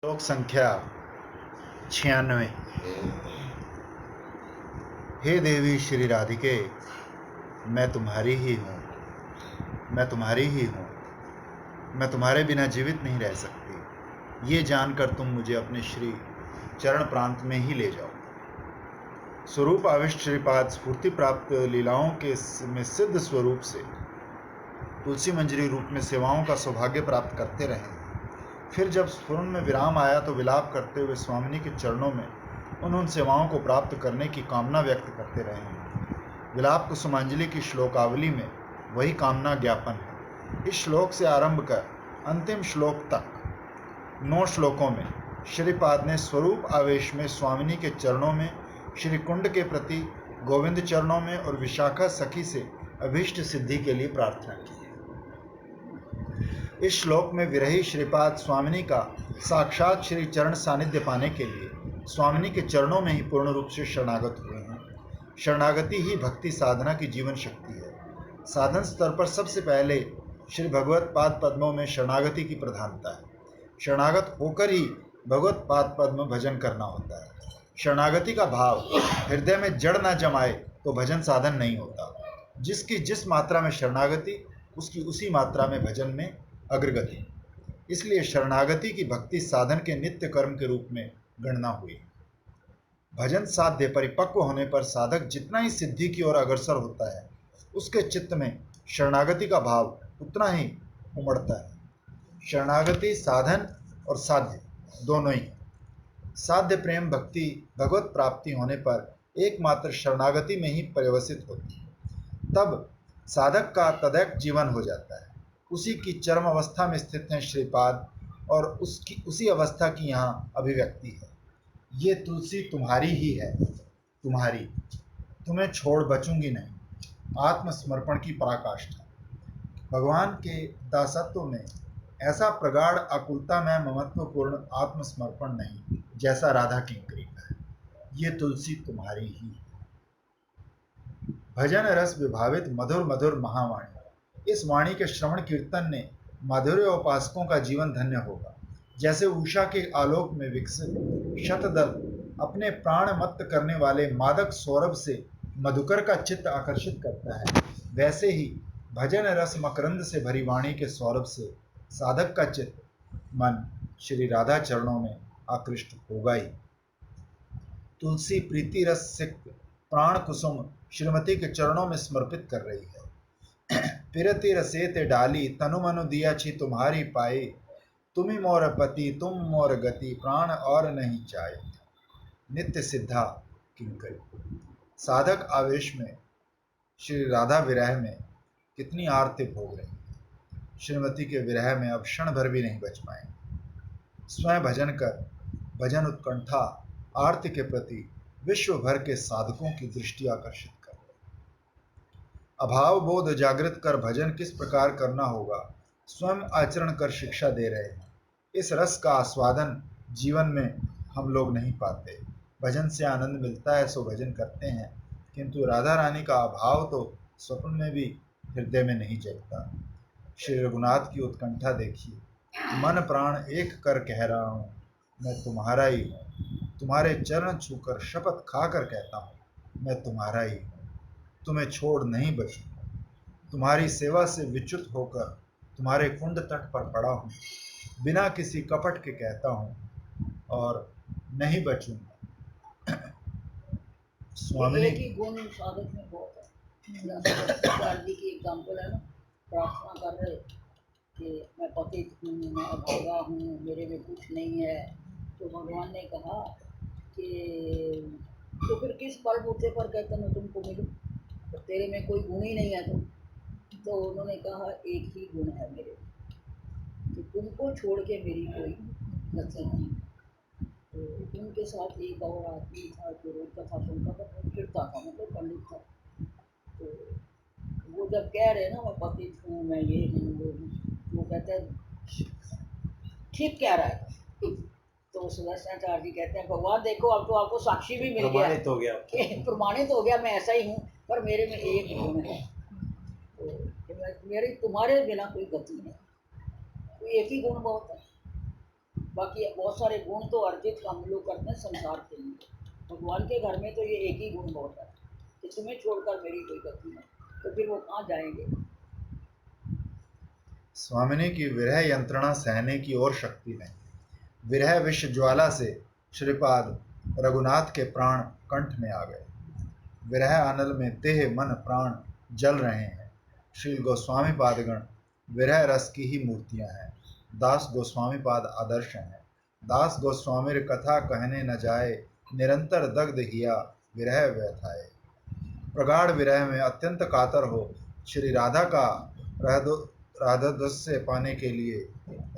श्लोक संख्या 96। हे देवी श्री राधिके, मैं तुम्हारी ही हूँ, मैं तुम्हारी ही हूँ, मैं तुम्हारे बिना जीवित नहीं रह सकती। ये जानकर तुम मुझे अपने श्री चरण प्रांत में ही ले जाओ। स्वरूप आविष्ट श्रीपाद स्फूर्ति प्राप्त लीलाओं के में सिद्ध स्वरूप से तुलसी मंजरी रूप में सेवाओं का सौभाग्य प्राप्त करते रहे। फिर जब स्फुरन में विराम आया तो विलाप करते हुए स्वामिनी के चरणों में उन सेवाओं को प्राप्त करने की कामना व्यक्त करते रहे हैं। विलाप कुसुमांजलि की श्लोकावली में वही कामना ज्ञापन है। इस श्लोक से आरंभ कर अंतिम श्लोक तक 9 श्लोकों में श्रीपाद ने स्वरूप आवेश में स्वामिनी के चरणों में, श्री कुंड के प्रति गोविंद चरणों में और विशाखा सखी से अभीष्ट सिद्धि के लिए प्रार्थना की। इस श्लोक में विरही श्रीपाद स्वामिनी का साक्षात श्री चरण सानिध्य पाने के लिए स्वामिनी के चरणों में ही पूर्ण रूप से शरणागत हुए हैं। शरणागति ही भक्ति साधना की जीवन शक्ति है। साधन स्तर पर सबसे पहले श्री भगवत पाद पद्मों में शरणागति की प्रधानता है। शरणागत होकर ही भगवत पाद पद्म भजन करना होता है। शरणागति का भाव हृदय में जड़ न जमाए तो भजन साधन नहीं होता। जिसकी जिस मात्रा में शरणागति, उसकी उसी मात्रा में भजन में अग्रगति। इसलिए शरणागति की भक्ति साधन के नित्य कर्म के रूप में गणना हुई। भजन साध्य परिपक्व होने पर साधक जितना ही सिद्धि की ओर अग्रसर होता है, उसके चित्त में शरणागति का भाव उतना ही उमड़ता है। शरणागति साधन और साध्य दोनों ही। साध्य प्रेम भक्ति भगवत प्राप्ति होने पर एकमात्र शरणागति में ही पर्यवसित होती है। तब साधक का तदैक जीवन हो जाता है। उसी की चरम अवस्था में स्थित हैं श्रीपाद और उसी अवस्था की यहाँ अभिव्यक्ति है। ये तुलसी तुम्हारी ही है, तुम्हारी, तुम्हें छोड़ बचूंगी नहीं। आत्मसमर्पण की पराकाष्ठा। भगवान के दासत्व में ऐसा प्रगाढ़ आकुलता में ममत्वपूर्ण आत्मसमर्पण नहीं जैसा राधा किंकरी का है। ये तुलसी तुम्हारी ही है। भजन रस विभावित मधुर मधुर महावाणी। इस वाणी के श्रवण कीर्तन ने माधुर्य उपासकों का जीवन धन्य होगा। जैसे उषा के आलोक में विकसित शतदल अपने प्राण मत्त करने वाले मादक सौरभ से मधुकर का चित्त आकर्षित करता है, वैसे ही भजन रस मकरंद से भरी वाणी के सौरभ से साधक का चित्त मन श्री राधा चरणों में आकृष्ट होगा ही। तुलसी प्रीति रस सिक्त प्राण कुसुम श्रीमती के चरणों में समर्पित कर रही है। पिरति रसेते डाली तनु मनु दिया छी तुम्हारी पाई, तुम्ही मोर पति तुम मोर गति प्राण और नहीं चाहे। नित्य सिद्धा किंकरी। साधक आवेश में श्री राधा विरह में कितनी आरती भोग रही है। श्रीमती के विरह में अब क्षण भर भी नहीं बच पाए। स्वयं भजन कर भजन उत्कंठा आरती के प्रति विश्व भर के साधकों की दृष्टि आकर्षित कर अभाव बोध जागृत कर भजन किस प्रकार करना होगा स्वयं आचरण कर शिक्षा दे रहे हैं। इस रस का आस्वादन जीवन में हम लोग नहीं पाते। भजन से आनंद मिलता है सो भजन करते हैं, किंतु राधा रानी का अभाव तो स्वप्न में भी हृदय में नहीं जगता। श्री रघुनाथ की उत्कंठा देखिए। मन प्राण एक कर कह रहा हूँ, मैं तुम्हारा ही हूँ। तुम्हारे चरण छूकर शपथ खाकर कहता हूँ, मैं तुम्हारा ही हूँ। तुम्हें छोड़ नहीं बचूंगा। तुम्हारी सेवा से विच्युत होकर तुम्हारे कुंड तट पर पड़ा हूँ। बिना किसी कपट के कहता हूँ और नहीं बचूंगा। स्वामिनी एक ही गुण साधक में बहुत है। जी की एग्जाम्पल है ना, प्रार्थना कर रहे कि मैं पतित हूँ, मैं अभागा हूँ, मेरे में कुछ नहीं है। तो भगवान ने कहा कि तो फिर किस बलबूते पर कहते मैं तुमको मिलूं, तो तेरे में कोई गुण ही नहीं है। तो उन्होंने कहा एक ही गुण है मेरे कि तुमको छोड़ के मेरी कोई गति नहीं। तो उनके साथ एक और आदमी था जो रोज कथा सुनता था, फिरता था, मतलब पंडित था। तो वो जब कह रहे ना मैं पतित हूँ, मैं ये हूँ वो हूँ, वो कहते हैं ठीक कह रहा है। तो सुदर्शनाचार्य जी कहते हैं भगवान देखो अब तो आपको साक्षी भी मिल गया, प्रमाणित हो गया मैं ऐसा ही हूँ, पर मेरे में एक गुण है। तो मेरी तुम्हारे बिना कोई गति नहीं, तो एक ही गुण बहुत है। बाकी बहुत सारे गुण तो अर्जित हम लोग करते हैं संसार के लिए। भगवान के घर में तो ये एक ही गुण बहुत है कि तुम्हें छोड़कर मेरी कोई गति नहीं, तो फिर वो कहाँ जाएंगे। स्वामिनी की विरह यंत्रणा सहने की और शक्ति नहीं। विरह विष ज्वाला से श्रीपाद रघुनाथ के प्राण कंठ में आ गए। विरह अनल में देह मन प्राण जल रहे हैं। श्री गोस्वामी पादगण विरह रस की ही मूर्तियां हैं। दास गोस्वामी पाद आदर्श हैं। दास गोस्वामी कथा कहने न जाए, निरंतर दग्ध हिया विरह व्यथाए। प्रगाढ़ विरह में अत्यंत कातर हो श्री राधा का राधदस्य पाने के लिए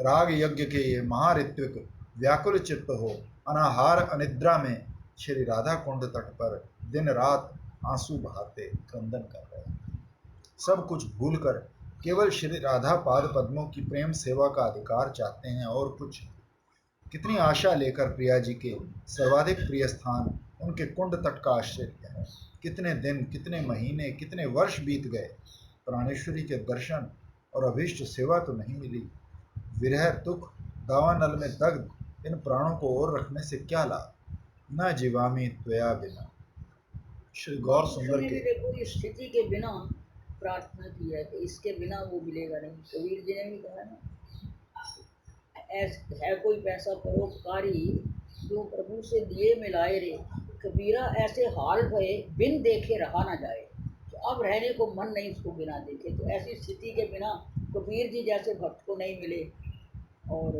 राग यज्ञ के ये महाऋत्विक व्याकुल चित्त हो अनाहार अनिद्रा में श्री राधा कुंड तट पर दिन रात आंसू बहाते क्रंदन कर रहे हैं। सब कुछ भूलकर केवल श्री राधा पाद पद्मों की प्रेम सेवा का अधिकार चाहते हैं और कुछ। कितनी आशा लेकर प्रिया जी के सर्वाधिक प्रिय स्थान उनके कुंड तट का आश्रय लिया है। कितने दिन, कितने महीने, कितने वर्ष बीत गए, प्राणेश्वरी के दर्शन और अभीष्ट सेवा तो नहीं मिली। विरह दुख दावानल में दग्ध इन प्राणों को और रखने से क्या लाभ। न जीवामी त्वया बिना। श्री गौर सुंदर ने के भी देखो इस स्थिति के बिना प्रार्थना की है कि इसके बिना वो मिलेगा नहीं। कबीर जी ने भी कहा ना, है कोई पैसा परोपकारी जो प्रभु से दिए मिलाए रे, कबीरा ऐसे हाल भये बिन देखे रहा ना जाए। तो अब रहने को मन नहीं उसको बिना देखे। तो ऐसी स्थिति के बिना कबीर जी जैसे भक्त को नहीं मिले। और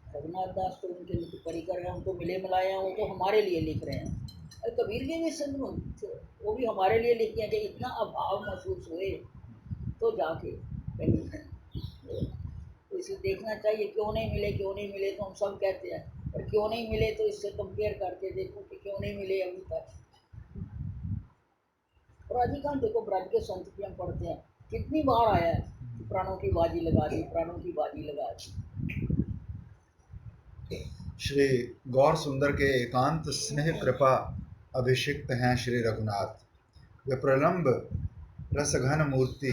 रघुनाथ दास तो उनके लिए परिकर है, उनको मिले मिलाए हैं, वो तो हमारे लिए लिख रहे हैं। और कबीर जी भी संत वो भी हमारे लिए लिखे हैं कि इतना अभाव महसूस हुए तो जाके कहीं तो इसे देखना चाहिए क्यों नहीं मिले, क्यों नहीं मिले तो हम सब कहते हैं, और क्यों नहीं मिले तो इससे कंपेयर करके देखो कि क्यों नहीं मिले अभी तक। और अधिकांश देखो ब्रज के संत की हम पढ़ते हैं कितनी बार आया है कि प्राणों की बाजी लगा दी, प्राणों की बाजी लगा दी। श्री गौर सुंदर के एकांत स्नेह कृपा अभिषिक्त हैं श्री रघुनाथ। वे प्रलंब रसघन मूर्ति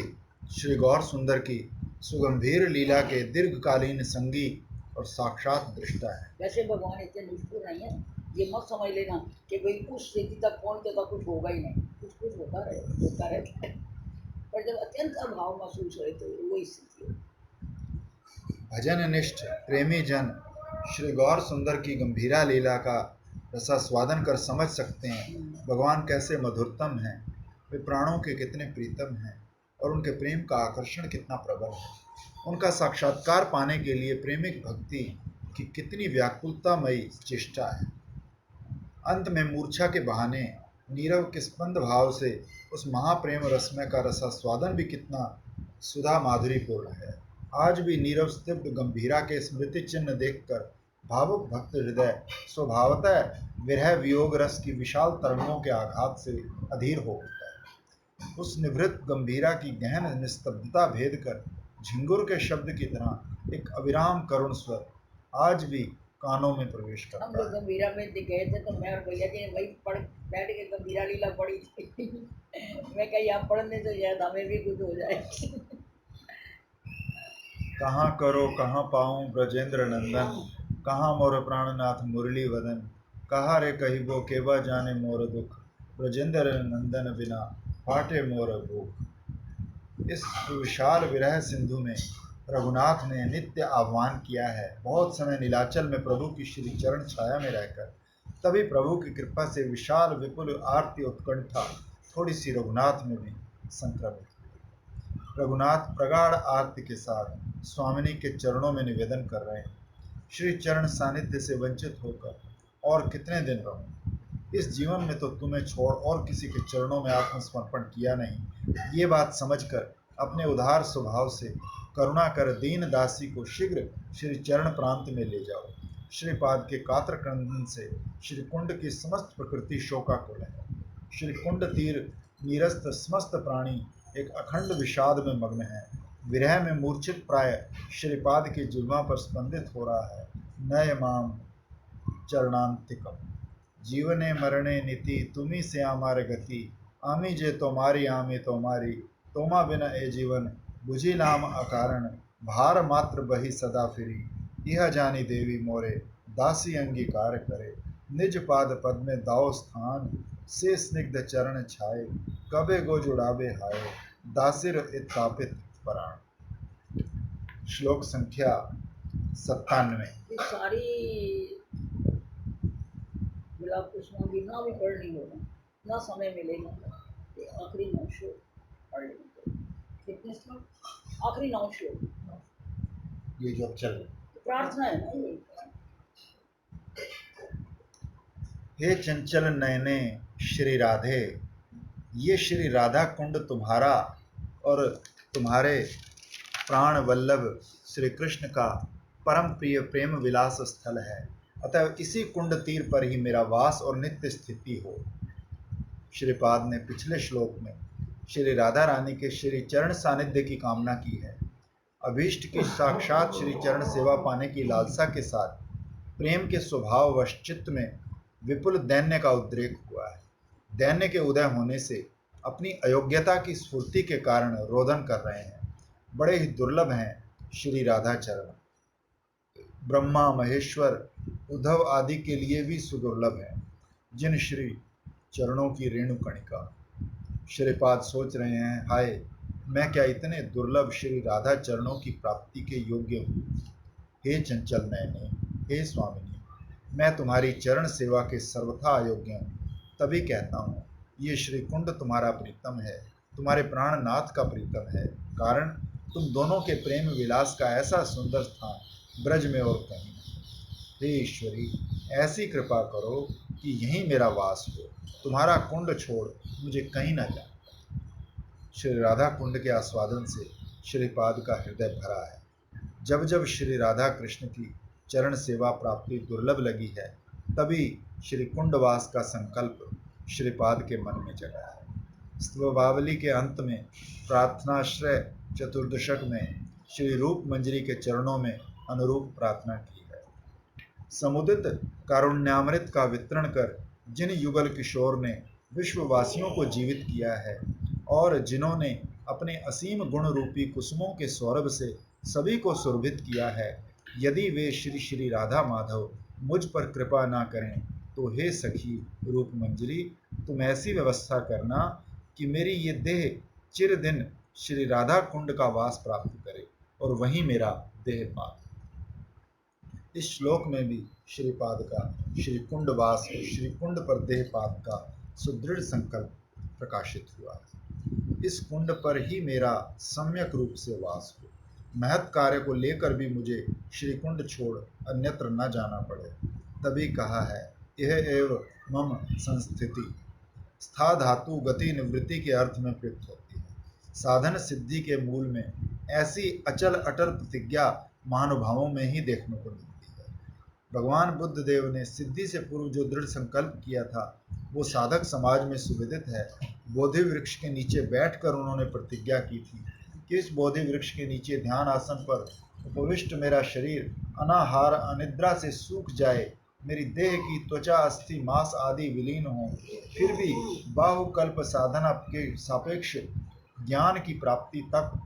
श्री गौर सुंदर की सुगंभीर लीला के दीर्घकालीन संगी और साक्षात दृष्टा है। वैसे भगवान इतने निष्ठुर नहीं है, ये मत समझ लेना कि भाई उस स्थिति तक पहुँचते तो कुछ होगा ही नहीं। कुछ कुछ होता रहता है, पर जब अत्यंत अभाव महसूस हो तो वो स्थिति है। भजन निष्ठ प्रेमी जन श्री गौर सुंदर की गंभीरा लीला का रसास्वादन कर समझ सकते हैं भगवान कैसे मधुरतम हैं, वे प्राणों के कितने प्रीतम हैं और उनके प्रेम का आकर्षण कितना प्रबल है। उनका साक्षात्कार पाने के लिए प्रेमिक भक्ति की कितनी व्याकुलतामयी चेष्टा है। अंत में मूर्छा के बहाने नीरव के स्पंद भाव से उस महाप्रेम रसमय का रसास्वादन भी कितना सुधा माधुरीपूर्ण है। आज भी नीरव स्तब्ध गंभीरा के स्मृति चिन्ह देखकर भावुक भक्त हृदय स्वभावतः विरह वियोग रस की विशाल तरंगों के आघात से अधीर हो उठता है। उस निभृत गंभीरा की गहन निस्तब्धता भेद कर झिंगुर के शब्द की तरह एक अविराम करुण स्वर आज भी कानों में प्रवेश हम करता लोग है। गंभीरा में गए थे तो मैं और भैया जी वही पढ़ बैठ के गंभीरा लीला पढ़ी थी। मैं कही आप पढ़ने से शायद हमें भी कुछ हो जाए। कहाँ करो कहाँ पाऊँ ब्रजेंद्र नंदन, कहाँ मोर प्राणनाथ मुरली वदन, कहाँ रे कहिबो केबा जाने मोर दुख, ब्रजेंद्र नंदन बिना फाटे मोर भूख। इस विशाल विरह सिंधु में रघुनाथ ने नित्य आह्वान किया है। बहुत समय नीलाचल में प्रभु की श्री चरण छाया में रहकर तभी प्रभु की कृपा से विशाल विपुल आरती उत्कंठा थोड़ी सी रघुनाथ में भी संक्रमित हुई। रघुनाथ प्रगाढ़ आरती के साथ स्वामिनी के चरणों में निवेदन कर रहे हैं, श्री चरण सानिध्य से वंचित होकर और कितने दिन रहूं। इस जीवन में तो तुम्हें छोड़ और किसी के चरणों में आत्मसमर्पण किया नहीं। ये बात समझकर अपने उदार स्वभाव से करुणा कर दीन दासी को शीघ्र श्री चरण प्रांत में ले जाओ। श्रीपाद के कातर क्रंदन से श्री कुंड की समस्त प्रकृति शोकाकुल है। श्री कुंड तीर नीरस्त समस्त प्राणी एक अखंड विषाद में मग्न है। विरह में मूर्छित प्राय श्रीपाद की जिह्वा पर स्पंदित हो रहा है, नय माम चरणांतिकम। जीवने मरणे नीति तुम्ही से आमार गति, आमी जे तोमारी आमी तोमारी, तोमा बिना ए जीवन बुझी नाम अकारण, भार मात्र बही सदा फिरी, यह जानी देवी मोरे दासी अंगीकार करे, निज पाद पद में दाओ स्थान, से स्निग्ध चरण छाए, कबे गो जुड़ावे हाय, दासिर इत्तापित पराण। श्लोक संख्या 97। ये सारी गुलाब कुसुमांगी ना भी पढ़नी होगा, ना समय मिलेगा, ये आखिरी 9 श्लोक पढ़ लेंगे। कितने श्लोक? आखिरी 9 श्लोक। ये जो अब चल रहे। प्रार्थना है ना ये। हे चंचल नयने श्री राधे, ये श्री राधा कुंड तुम्हारा और तुम्हारे प्राण वल्लभ श्री कृष्ण का परम प्रिय प्रेम विलास स्थल है, अतः इसी कुंड तीर पर ही मेरा वास और नित्य स्थिति हो। श्रीपाद ने पिछले श्लोक में श्री राधा रानी के श्री चरण सानिध्य की कामना की है। अभीष्ट की साक्षात श्री चरण सेवा पाने की लालसा के साथ प्रेम के स्वभाववश चित्त में विपुल दैन्य का उद्रेक हुआ है। दैन्य के उदय होने से अपनी अयोग्यता की स्फूर्ति के कारण रोदन कर रहे हैं। बड़े ही दुर्लभ हैं श्री राधा चरण। ब्रह्मा महेश्वर उद्धव आदि के लिए भी सुदुर्लभ है जिन श्री चरणों की रेणु कणिका। श्रीपाद सोच रहे हैं, हाय मैं क्या इतने दुर्लभ श्री राधा चरणों की प्राप्ति के योग्य हूँ। हे चंचल नयने, हे स्वामिनी, मैं तुम्हारी चरण सेवा के सर्वथा अयोग्य हूँ, तभी कहता हूँ ये श्री कुंड तुम्हारा प्रीतम है, तुम्हारे प्राणनाथ का प्रीतम है, कारण तुम दोनों के प्रेम विलास का ऐसा सुंदर स्थान ब्रज में और कहीं नहीं। हे ईश्वरी, ऐसी कृपा करो कि यहीं मेरा वास हो, तुम्हारा कुंड छोड़ मुझे कहीं न जाना। श्री राधा कुंड के आस्वादन से श्रीपाद का हृदय भरा है। जब जब श्री राधा कृष्ण की चरण सेवा प्राप्ति दुर्लभ लगी है, तभी श्री कुंडवास का संकल्प श्रीपाद के मन में जगा है। स्तवावली के अंत में प्रार्थनाश्रय चतुर्दशक में श्री रूप मंजरी के चरणों में अनुरूप प्रार्थना की है। समुदित कारुण्यामृत का वितरण कर जिन युगल किशोर ने विश्ववासियों को जीवित किया है और जिन्होंने अपने असीम गुण रूपी कुसुमों के सौरभ से सभी को सुरभित किया है, यदि वे श्री श्री राधा माधव मुझ पर कृपा ना करें तो हे सखी रूप मंजरी, तुम ऐसी व्यवस्था करना कि मेरी ये देह चिर दिन श्री राधा कुंड का वास प्राप्त करे और वहीं मेरा देह पात। इस श्लोक में भी श्रीपाद का श्री कुंडवास श्री कुंड पर देहपात का सुदृढ़ संकल्प प्रकाशित हुआ है। इस कुंड पर ही मेरा सम्यक रूप से वास हो, महत् कार्य को लेकर भी मुझे श्री कुंड छोड़ अन्यत्र न जाना पड़े। तभी कहा है, यह एव मम संस्थिति। स्था धातु गति निवृत्ति के अर्थ में प्रयुक्त होती है। साधन सिद्धि के मूल में ऐसी अचल अटल प्रतिज्ञा महानुभावों में ही देखने को मिलती है। भगवान बुद्ध देव ने सिद्धि से पूर्व जो दृढ़ संकल्प किया था वो साधक समाज में सुविदित है। बोधि वृक्ष के नीचे बैठकर उन्होंने प्रतिज्ञा की थी कि इस बोधि वृक्ष के नीचे ध्यान आसन पर उपविष्ट मेरा शरीर अनाहार अनिद्रा से सूख जाए, मेरी देह की त्वचा अस्थि मांस आदि विलीन हो, फिर भी बाहुकल्प साधना के सापेक्ष ज्ञान की प्राप्ति तक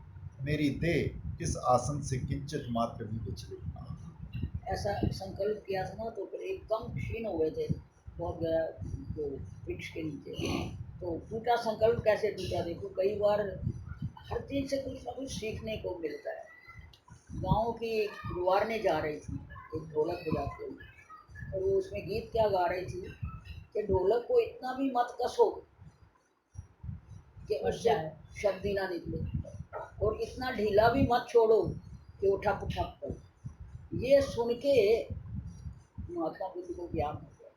मेरी देह इस आसन से किंचित मात्र भी विचलित न हो। ऐसा संकल्प किया था ना, तो फिर एकदम क्षीण हुए थे, बहुत गया तो वृक्ष के नीचे। तो टूटा संकल्प कैसे टूटा? देखो, कई बार हर चीज से कुछ ना कुछ सीखने को मिलता है। गाँव की एक गुवारने जा रही थी, एक ढोलक बजाते हुए, और वो उसमें गीत क्या गा रही थी कि ढोलक को इतना भी मत कसो कि उससे शब्द ही ना निकले, और इतना ढीला भी मत छोड़ो कि वो ठप ठप करे। ये सुन के महात्मा बुद्ध को ज्ञान हो गया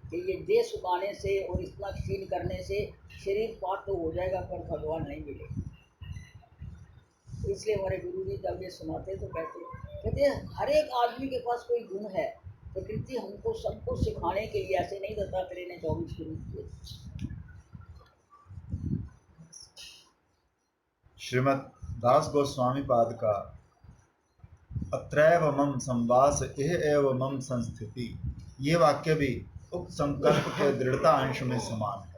कि ये देह सुखाने से और इतना क्षीण करने से शरीर पाठ तो हो जाएगा पर भगवान नहीं मिलेगा। इसलिए हमारे गुरु जी जब ये सुनाते तो कहते हर एक आदमी के पास कोई गुण है, प्रकृति हमको सबको सिखाने के लिए ऐसे नहीं दत्तात्रेय ने 24 गुरु दिए। श्रीमद दास गोस्वामी पाद का अत्रैव मम संवास यह एव मम संस्थिति, ये वाक्य भी उक्त संकल्प के दृढ़ता अंश में समान है।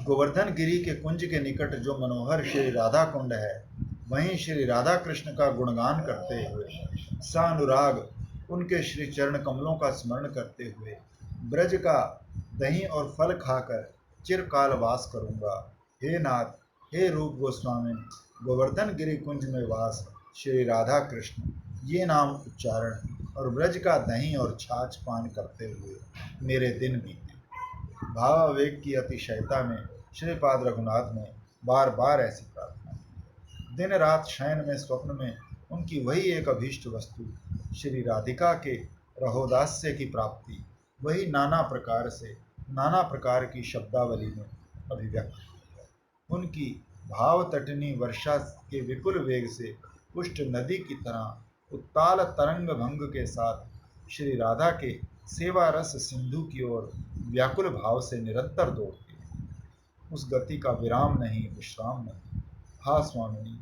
गोवर्धन गिरी के कुंज के निकट जो मनोहर श्री राधा कुंड है, वहीं श्री राधा कृष्ण का गुणगान करते हुए सानुराग उनके श्री चरण कमलों का स्मरण करते हुए ब्रज का दही और फल खाकर चिरकाल वास करूंगा। हे नाथ, हे रूप गोस्वामी, गोवर्धन गिरि कुंज में वास श्री राधा कृष्ण, ये नाम उच्चारण और ब्रज का दही और छाछ पान करते हुए मेरे दिन बीते। भावावेग की अतिशयता में श्रीपाद रघुनाथ ने बार बार ऐसी प्रार्थना की। दिन रात शयन में स्वप्न में उनकी वही एक अभीष्ट वस्तु श्री राधिका के रहोदास्य की प्राप्ति, वही नाना प्रकार से नाना प्रकार की शब्दावली में अभिव्यक्त हुई है। उनकी भाव तटनी वर्षा के विपुल वेग से पुष्ट नदी की तरह उत्ताल तरंग भंग के साथ श्री राधा के सेवा रस सिंधु की ओर व्याकुल भाव से निरंतर दौड़ती है। उस गति का विराम नहीं, विश्राम नहीं। हा स्वामिनी,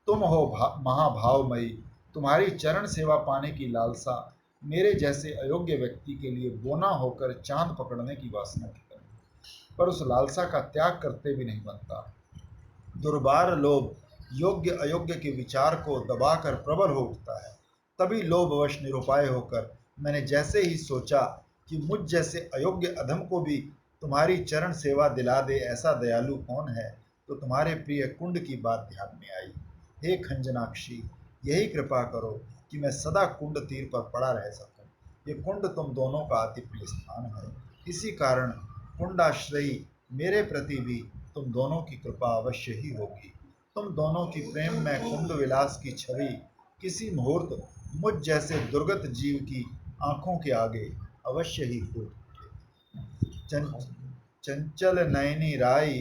तुम हो महाभावमयी, तुम्हारी चरण सेवा पाने की लालसा मेरे जैसे अयोग्य व्यक्ति के लिए बोना होकर चांद पकड़ने की वासना की तरह, पर उस लालसा का त्याग करते भी नहीं बनता। दुर्बार लोभ योग्य अयोग्य के विचार को दबाकर प्रबल हो उठता है। तभी लोभवश निरुपाय होकर मैंने जैसे ही सोचा कि मुझ जैसे अयोग्य अधम को भी तुम्हारी चरण सेवा दिला दे ऐसा दयालु कौन है, तो तुम्हारे प्रिय कुंड की बात ध्यान में आई। हे खंजनाक्षी, यही कृपा करो कि मैं सदा कुंड तीर पर पड़ा रह सकूं। ये कुंड तुम दोनों का अति प्रिय स्थान है, इसी कारण कुंडाश्रयी मेरे प्रति भी तुम दोनों की कृपा अवश्य ही होगी। तुम दोनों की प्रेम में कुंड विलास की छवि किसी मुहूर्त मुझ जैसे दुर्गत जीव की आंखों के आगे अवश्य ही फूट उठे। चंचल नयनी राई,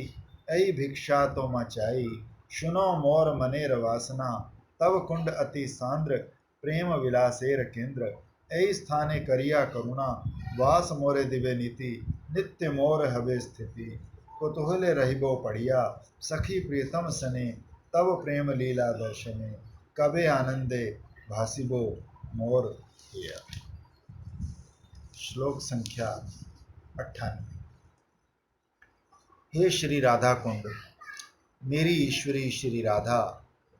ऐ भिक्षा तो मचाई, सुनो मोर मनेर वासना, तव कुंड अति सांद्र, प्रेम विलासेर केंद्र, ऐ स्थाने करिया करुणा, वास मोरे दिव्य नीति, नित्य मोर हवे स्थिति, कुतूहले रहिबो पढ़िया, सखी प्रियतम सने, तव प्रेम लीला दर्शने, कबे आनंदे भासिबो मोर प्रिया। श्लोक संख्या 98। हे श्री राधा कुंड, मेरी ईश्वरी श्री राधा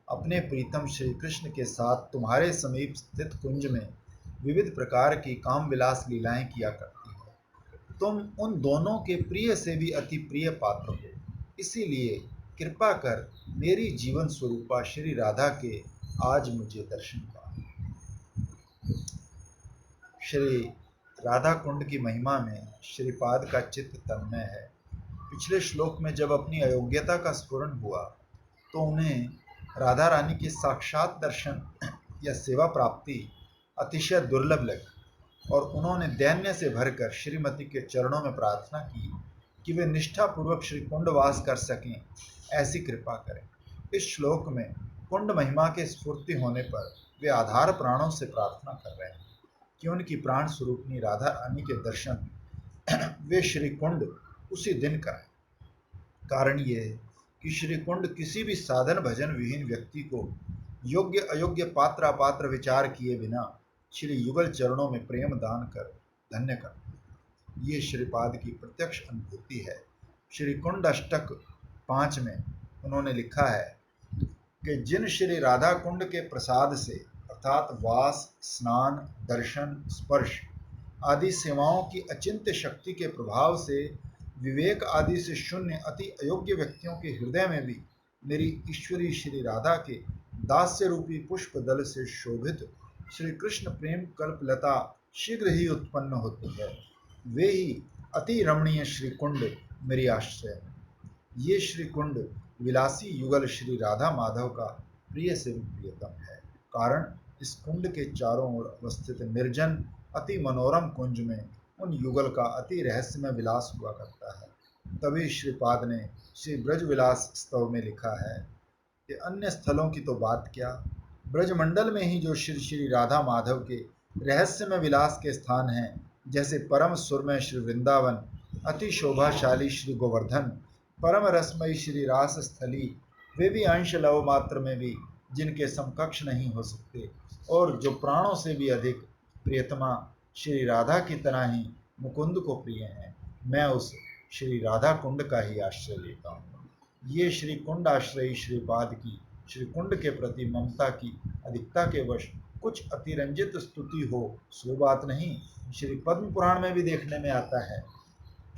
अपने प्रीतम श्री कृष्ण के साथ तुम्हारे समीप स्थित कुंज में विविध प्रकार की काम विलास लीलाएं किया करती है। तुम उन दोनों के प्रिय से भी अति प्रिय पात्र हो, इसीलिए कृपा कर मेरी जीवन स्वरूपा श्री राधा के आज मुझे दर्शन पाओ। श्री राधा कुंड की महिमा में श्रीपाद का चित्त तन्मय है। पिछले श्लोक में जब अपनी अयोग्यता का स्फुरण हुआ तो उन्हें राधा रानी के साक्षात दर्शन या सेवा प्राप्ति अतिशय दुर्लभ लगी और उन्होंने दैन्य से भरकर श्रीमती के चरणों में प्रार्थना की कि वे निष्ठापूर्वक श्री कुंडवास कर सकें, ऐसी कृपा करें। इस श्लोक में कुंड महिमा के स्फूर्ति होने पर वे आधार प्राणों से प्रार्थना कर रहे हैं कि उनकी प्राण स्वरूपनी राधा रानी के दर्शन वे श्री कुंड उसी दिन कराएं। कारण ये है कि श्री कुंड किसी भी साधन भजन विहीन व्यक्ति को योग्य अयोग्य पात्र अपात्र विचार किए बिना श्री युगल चरणों में प्रेम दान कर धन्य करते हैं। ये श्रीपाद की प्रत्यक्ष अनुभूति है। श्री कुंड अष्टक 5 में उन्होंने लिखा है कि जिन श्री राधा कुंड के प्रसाद से अर्थात वास, स्नान, दर्शन, स्पर्श आदि सेवाओं की अचिंत्य शक्ति के प्रभाव से विवेक आदि से शून्य अति अयोग्य व्यक्तियों के हृदय में भी मेरी ईश्वरी श्री राधा के दास्य रूपी पुष्प दल से शोभित श्री कृष्ण प्रेम कल्पलता शीघ्र ही उत्पन्न होती है, वे ही अति रमणीय श्री कुंड मेरी आश्रय है। ये श्री कुंड विलासी युगल श्री राधा माधव का प्रिय से भी प्रियतम है। कारण इस कुंड के चारों ओर अवस्थित निर्जन अति मनोरम कुंज में उन युगल का अति रहस्यमय विलास हुआ करता है। तभी श्रीपाद ने श्री ब्रज विलास स्तव में लिखा है कि अन्य स्थलों की तो बात क्या, ब्रजमंडल में ही जो श्री श्री राधा माधव के रहस्यमय विलास के स्थान हैं, जैसे परम सुरमय श्री वृंदावन, अति शोभाशाली श्री गोवर्धन, परम रसमयी श्री रास स्थली, वे भी अंश लव मात्र में भी जिनके समकक्ष नहीं हो सकते और जो प्राणों से भी अधिक प्रियतमा श्री राधा की तरह ही मुकुंद को प्रिय हैं, मैं उस श्री राधा कुंड का ही आश्रय लेता हूँ। ये श्री कुंड आश्रयी श्रीपाद की श्री कुंड के प्रति ममता की अधिकता के वश कुछ अतिरंजित स्तुति हो सो बात नहीं, श्री पद्म पुराण में भी देखने में आता है।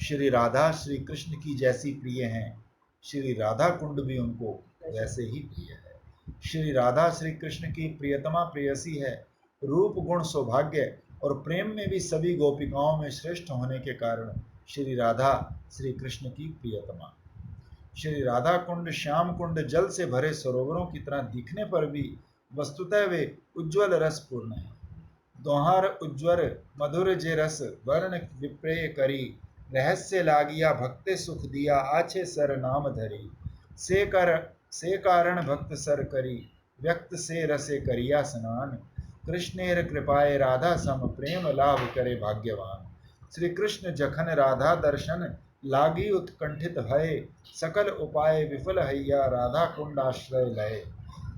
श्री राधा श्री कृष्ण की जैसी प्रिय हैं, श्री राधा कुंड भी उनको वैसे ही प्रिय है। श्री राधा श्री कृष्ण की प्रियतमा प्रेयसी है। रूप गुण सौभाग्य और प्रेम में भी सभी गोपिकाओं में श्रेष्ठ होने के कारण श्री राधा श्री कृष्ण की प्रियतमा। श्री राधा कुंड श्याम कुंड जल से भरे सरोवरों की तरह दिखने पर भी वस्तुतः वे उज्ज्वल रस पूर्ण है। दोहार उज्ज्वल मधुर जे रस वर्ण विप्रेय करी, रहस्य लागिया भक्ते सुख दिया आछे सर नाम धरी। से कारण भक्त सर करी, व्यक्त से रसे करिया स्नान। कृष्णेर कृपाए राधा सम प्रेम लाभ करे भाग्यवान। श्री कृष्ण जखन राधा दर्शन लागी उत्कंठित भय, सकल उपाय विफल हैया राधा कुंड आश्रय लय।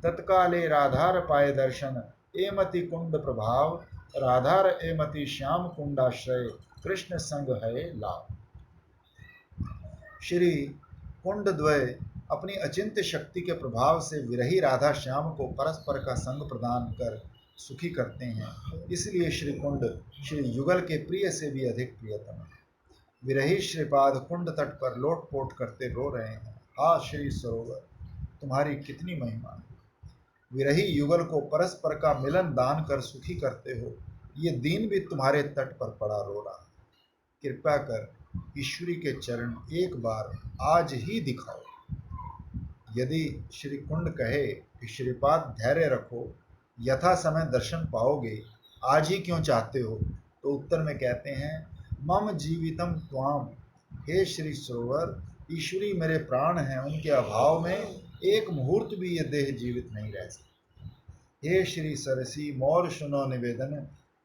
तत्काले राधार पाए दर्शन, एमति कुंड प्रभाव। राधार एमति श्याम कुंडाश्रय, कृष्ण संग है लाभ। श्री कुंड द्वय अपनी अचिंत्य शक्ति के प्रभाव से विरही राधा श्याम को परस्पर का संग प्रदान कर सुखी करते हैं, इसलिए श्री कुंड श्री युगल के प्रिय से भी अधिक प्रियतम है। विरही श्रीपाद कुंड तट पर लोटपोट करते रो रहे हैं। हा श्री सरोवर, तुम्हारी कितनी महिमा है। विरही युगल को परस्पर का मिलन दान कर सुखी करते हो, ये दीन भी तुम्हारे तट पर पड़ा रो रहा। कृपया कर ईश्वरी के चरण एक बार आज ही दिखाओ। यदि श्री कुंड कहे कि श्रीपाद धैर्य रखो, यथा समय दर्शन पाओगे, आज ही क्यों चाहते हो, तो उत्तर में कहते हैं मम जीवितम त्वाम। हे श्री सरोवर, ईश्वरी मेरे प्राण हैं, उनके अभाव में एक मुहूर्त भी ये देह जीवित नहीं रह सकती। हे श्री सरसी मोर सुनो निवेदन,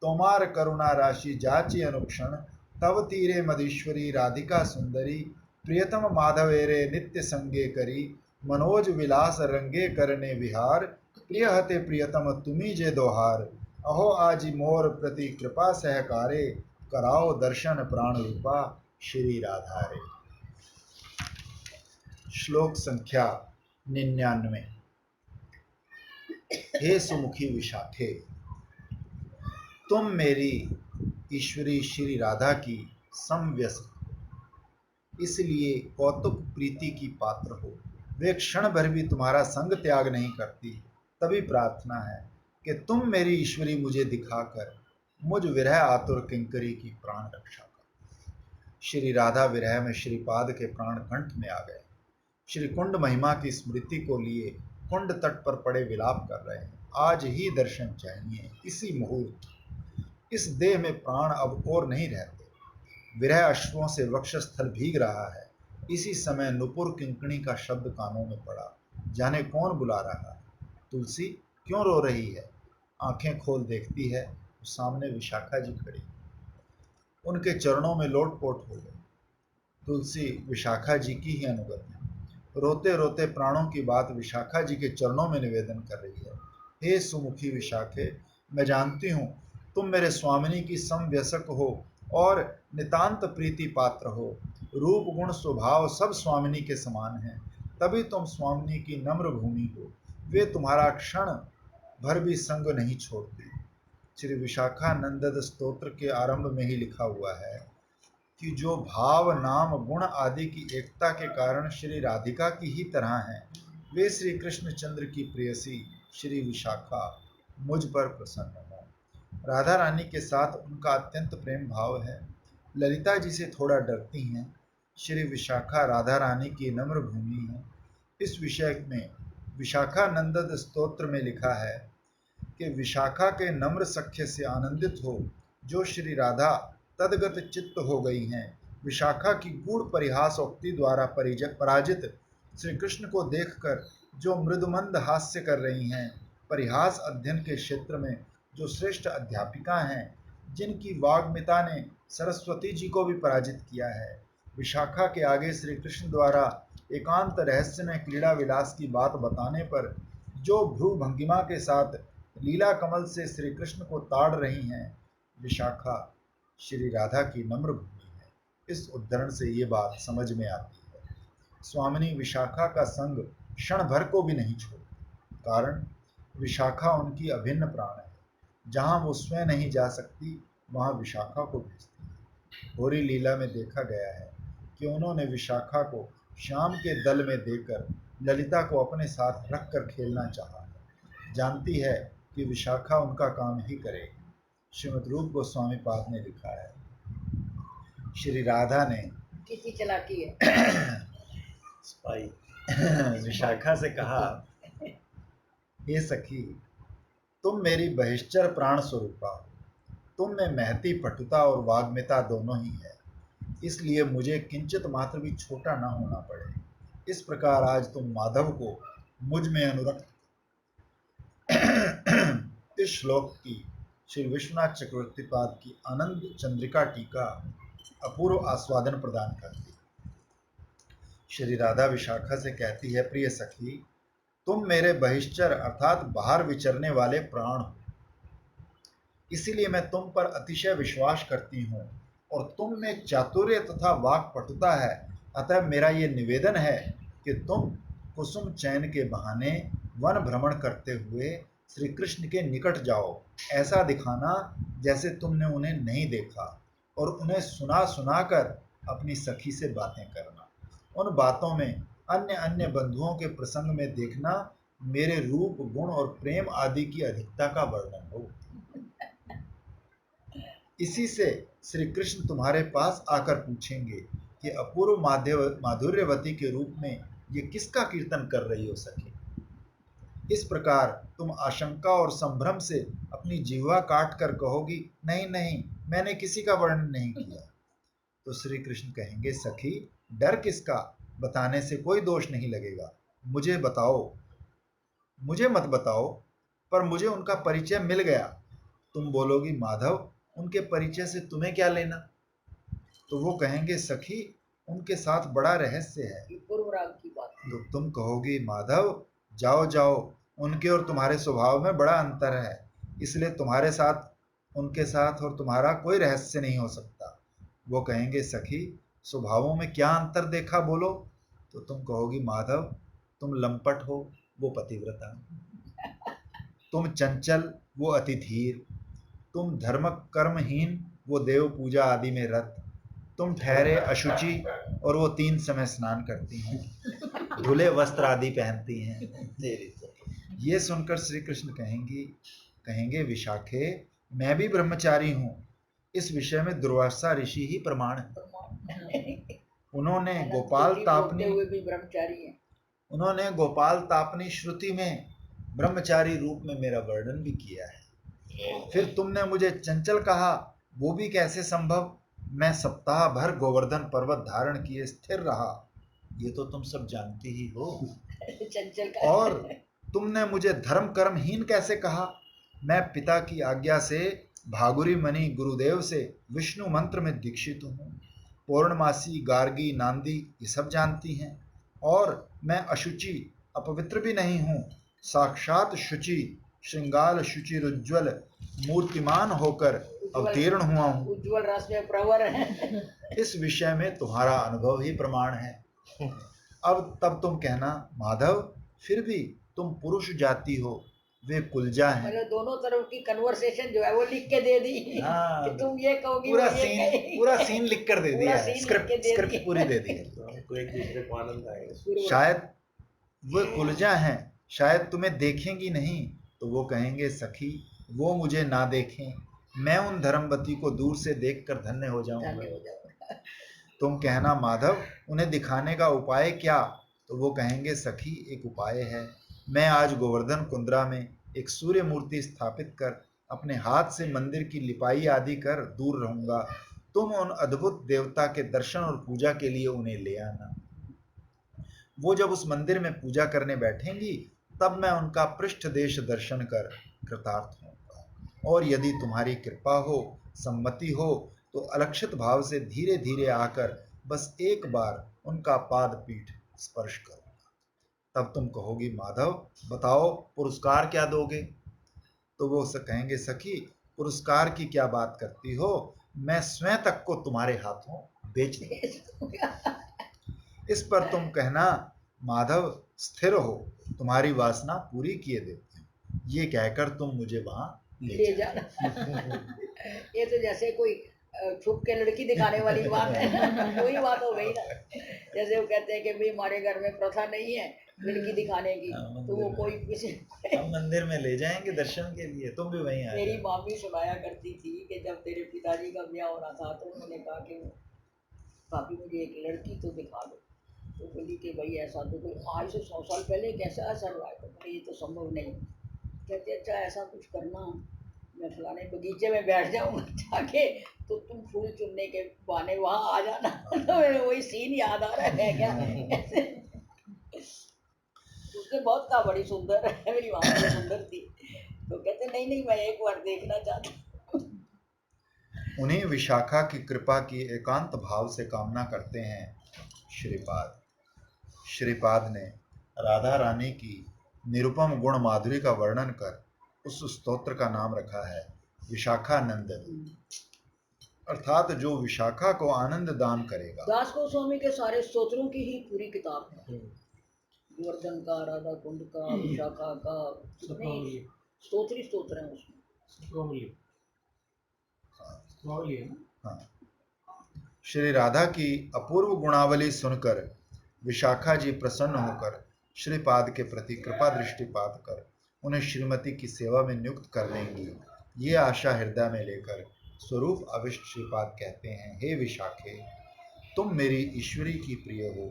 तोमार करुणा राशि जाची अनुक्षण। तव तीरे मधीश्वरी राधिका सुंदरी, प्रियतम माधवेरे नित्य संगे करी। मनोज विलास रंगे करने विहार, प्रिय हते प्रियतम तुम्ही जे दोहार। अहो आजी मोर प्रति कृपा सहकारे, कराओ दर्शन प्राण रूपा श्री राधारे। श्लोक संख्या 99। हे सुमुखी विशाखे, तुम मेरी ईश्वरी श्री राधा की समव्यसक, इसलिए कौतुक प्रीति की पात्र हो। वे क्षण भर भी तुम्हारा संग त्याग नहीं करती। तभी प्रार्थना है कि तुम मेरी ईश्वरी मुझे दिखाकर मुझ विरह आतुर किंकरी की प्राण रक्षा करो। श्री राधा विरह में श्रीपाद के प्राण कंठ में आ गए। श्री कुंड महिमा की स्मृति को लिए कुंड तट पर पड़े विलाप कर रहे हैं। आज ही दर्शन चाहिए, इसी मुहूर्त। इस देह में प्राण अब और नहीं रहते। विरह अश्रुओं से वक्षस्थल भीग रहा है। इसी समय नुपुर किंकणी का शब्द कानों में पड़ा। जाने कौन बुला रहा है। तुलसी क्यों रो रही है। आंखें खोल देखती है तो सामने विशाखा जी खड़ी। उनके चरणों में लोटपोट हो गई। तुलसी विशाखा जी की ही अनुगत है। रोते रोते प्राणों की बात विशाखा जी के चरणों में निवेदन कर रही है। हे सुमुखी विशाखे, मैं जानती हूँ तुम मेरे स्वामिनी की समव्यसक हो और नितांत प्रीति पात्र हो। रूप गुण स्वभाव सब स्वामिनी के समान हैं, तभी तुम स्वामिनी की नम्र भूमि हो। वे तुम्हारा क्षण भर भी संग नहीं छोड़ती। श्री विशाखा नंदद स्तोत्र के आरंभ में ही लिखा हुआ है कि जो भाव नाम गुण आदि की एकता के कारण श्री राधिका की ही तरह हैं, वे श्री कृष्णचंद्र की प्रेयसी श्री विशाखा मुझ पर प्रसन्न हो। राधा रानी के साथ उनका अत्यंत प्रेम भाव है। ललिता जी से थोड़ा डरती हैं। श्री विशाखा राधा रानी की नम्र भूमि है। इस विषय में विशाखा नंदद स्तोत्र में लिखा है कि विशाखा के नम्र सख्य से आनंदित हो जो श्री राधा तदगत चित्त हो गई हैं। विशाखा की गूढ़ परिहास उक्ति द्वारा पराजित श्री कृष्ण को देखकर जो मृदुमंद हास्य कर रही हैं। परिहास अध्ययन के क्षेत्र में जो श्रेष्ठ अध्यापिका हैं, जिनकी वाग्मिता ने सरस्वती जी को भी पराजित किया है। विशाखा के आगे श्री कृष्ण द्वारा एकांत रहस्य में क्रीड़ा विलास की बात बताने पर जो भ्रू भंगिमा के साथ लीला कमल से श्री कृष्ण को ताड़ रही हैं, विशाखा श्री राधा की नम्र भूमि है। इस उद्धरण से ये बात समझ में आती है। स्वामिनी विशाखा का संग क्षण भर को भी नहीं छोड़ती। कारण विशाखा उनकी अभिन्न प्राण है। जहाँ वो स्वयं नहीं जा सकती वहाँ विशाखा को भेजती है। होरी लीला में देखा गया है कि उन्होंने विशाखा को श्याम के दल में देकर ललिता को अपने साथ रखकर खेलना चाहा है। जानती है कि विशाखा उनका काम ही करेगी। श्रीमद् रूप गोस्वामी पाद ने लिखा है, श्री राधा ने किसी चालाकी है विशाखा से कहा, हे सखी, तुम मेरी बहिश्चर प्राण स्वरूपा हो। तुम में महती पटुता और वाग्मिता दोनों ही है, इसलिए मुझे किंचित मात्र भी छोटा न होना पड़े। इस प्रकार आज तुम माधव को मुझ में अनुरक्त इस श्लोक की श्री विश्वनाथ चक्रवर्ती पाद की आनंद चंद्रिका टीका अपूर्व आस्वादन प्रदान करती है। श्री राधा विशाखा से कहती है, प्रिय सखी, तुम मेरे बहिश्चर अर्थात बाहर विचरने वाले प्राण हो, इसीलिए मैं तुम पर अतिशय विश्वास करती हूँ और तुम में चातुर्य तथा वाक पटुता है। अतः मेरा ये निवेदन है कि तुम कुसुम चैन के बहाने वन भ्रमण करते हुए श्री कृष्ण के निकट जाओ। ऐसा दिखाना जैसे तुमने उन्हें नहीं देखा और उन्हें सुना सुनाकर अपनी सखी से बातें करना। उन बातों में अन्य अन्य बंधुओं के प्रसंग में देखना मेरे रूप, गुण और प्रेम आदि की अधिकता का वर्णन हो। इसी से श्री कृष्ण तुम्हारे पास आकर पूछेंगे कि अपूर्व माधुर्यवती के रूप में ये किसका कीर्तन कर रही हो सखी। इस प्रकार तुम आशंका और संभ्रम से अपनी जीवा काट कर कहोगी, नहीं नहीं, मैंने किसी का वर्णन नहीं किया। तो श्री कृष्ण कहेंगे, सखी, डर किसका, बताने से कोई दोष नहीं लगेगा। मुझे बताओ, मुझे मत बताओ, पर मुझे उनका परिचय मिल गया। तुम बोलोगी, माधव, उनके परिचय से तुम्हें क्या लेना। तो वो कहेंगे, सखी, उनके साथ बड़ा रहस्य है। पूर्व राग की बात। तो तुम कहोगी, माधव, जाओ जाओ, उनके और तुम्हारे स्वभाव में बड़ा अंतर है, इसलिए तुम्हारे साथ, उनके साथ और तुम्हारा कोई रहस्य नहीं हो सकता। वो कहेंगे, सखी, स्वभावों में क्या अंतर देखा, बोलो। तो तुम कहोगी, माधव, तुम लंपट हो, वो पतिव्रता, तुम चंचल, वो अति धीर, तुम धर्म कर्महीन, वो देव पूजा आदि में रत, तुम ठहरे अशुचि और वो 3 समय स्नान करती हैं, धुले वस्त्र आदि पहनती हैं। ये सुनकर श्री कृष्ण कहेंगे, विशाखे, मैं भी ब्रह्मचारी हूँ। इस विषय में दुर्वासा ऋषि ही प्रमाण है। उन्होंने गोपाल तापनी श्रुति में ब्रह्मचारी रूप में मेरा वर्णन भी किया है। फिर तुमने मुझे चंचल कहा, वो भी कैसे संभव। मैं सप्ताह भर गोवर्धन पर्वत धारण किए स्थिर रहा, ये तो तुम सब जानती ही हो। और तुमने मुझे धर्म कर्महीन कैसे कहा। मैं पिता की आज्ञा से भागुरी मणि गुरुदेव से विष्णु मंत्र में दीक्षित हूँ। पौर्णमासी, गार्गी, नांदी ये सब जानती हैं। और मैं अशुचि, अपवित्र भी नहीं हूँ, साक्षात शुचि, श्रृंगाल शुचिरुज्ज्वल मूर्तिमान होकर अवतीर्ण हुआ हूँ। उज्ज्वल रस में प्रवर है। इस विषय में तुम्हारा अनुभव ही प्रमाण है। अब तब तुम कहना, माधव, फिर भी तुम पुरुष जाति हो, वे कुलजा हैं। मतलब दोनों तरफ की कन्वर्सेशन जो है वो लिख के दे दी। हाँ, कि तुम ये कहोगी, पूरा सीन लिख कर दे दिया, स्क्रिप्ट पूरी दे दी है। तो एक दूसरे को आनंद आएगा। शायद वे कुलजा हैं, शायद तुम्हें देखेंगी नहीं। तो वो कहेंगे, सखी, वो मुझे ना देखें, मैं उन धर्मवती को दूर से देखकर धन्य हो जाऊंगा। तुम कहना, माधव, उन्हें दिखाने का उपाय क्या। तो वो कहेंगे, सखी, एक उपाय है। मैं आज गोवर्धन कुंद्रा में एक सूर्य मूर्ति स्थापित कर अपने हाथ से मंदिर की लिपाई आदि कर दूर रहूंगा। तुम उन अद्भुत देवता के दर्शन और पूजा के लिए उन्हें ले आना। वो जब उस मंदिर में पूजा करने बैठेंगी, तब मैं उनका पृष्ठ देश दर्शन कर कृतार्थ होऊंगा। और यदि तुम्हारी कृपा हो, सम्मति हो, तो अलक्षित भाव से धीरे धीरे आकर बस एक बार उनका पाद पीठ स्पर्श करूंगा। तब तुम कहोगी, माधव, बताओ, पुरस्कार क्या दोगे। तो वो कहेंगे, सखी, पुरस्कार की क्या बात करती हो, मैं स्वयं तक को तुम्हारे हाथों बेच दूंगा। इस पर तुम कहना, माधव, स्थिर हो, तुम्हारी वासना पूरी किए देते हैं, ये कहकर तुम मुझे वहां ले जाना। ये तो जैसे कोई छुप के लड़की दिखाने वाली बात है। वही बात हो गई ना, जैसे वो कहते हैं कि भाई हमारे घर में प्रथा नहीं है लड़की दिखाने की, तो वो कोई किसी हम मंदिर में ले जाएंगे दर्शन के लिए, तुम भी वहीं आ मेरी जाओ। मामी सुनाया करती थी कि जब तेरे पिताजी का ब्याह हो रहा था तो उन्होंने कहा कि भाभी मुझे एक लड़की तो दिखा दो, तो बोली कि भाई ऐसा तो कोई आज से 100 साल पहले कैसा ऐसा हुआ है, तो बोले ये तो संभव नहीं। कहते अच्छा ऐसा कुछ करना, मैं फलाने बगीचे में बैठ जाऊंगा जाके, तो तुम फूल चुनने के बहाने वहां आ जाना। तो मेरे वही सीन याद आ रहा है क्या ऐसे। उसने बहुत कहा बड़ी सुंदर है, मेरी माँ बड़ी सुंदर थी, तो कहते नहीं नहीं मैं एक बार देखना चाहता हूँ। उन्हीं विशाखा की कृपा की एकांत भाव से कामना करते हैं श्रीपाद। श्रीपाद ने राधा रानी की निरुपम गुण माधुरी का वर्णन कर उस स्तोत्र का नाम रखा है विशाखा नंदन, अर्थात जो विशाखा को आनंद दान करेगा। दास गोस्वामी के सारे स्तोत्रों की ही पूरी किताब है, गोवर्धन का, राधा कुंड का, विशाखा का, कितने स्तोत्र ही स्तोत्र हैं उसमें। हाँ, श्री राधा की अपूर्व गुणावली सुनकर विशाखा जी प्रसन्न होकर श्रीपाद के प्रति कृपा दृष्टिपात कर उन्हें श्रीमती की सेवा में नियुक्त कर लेंगी, ये आशा हृदय में लेकर स्वरूप अविष्ट श्रीपाद कहते हैं, हे विशाखे, तुम मेरी ईश्वरी की प्रिय हो,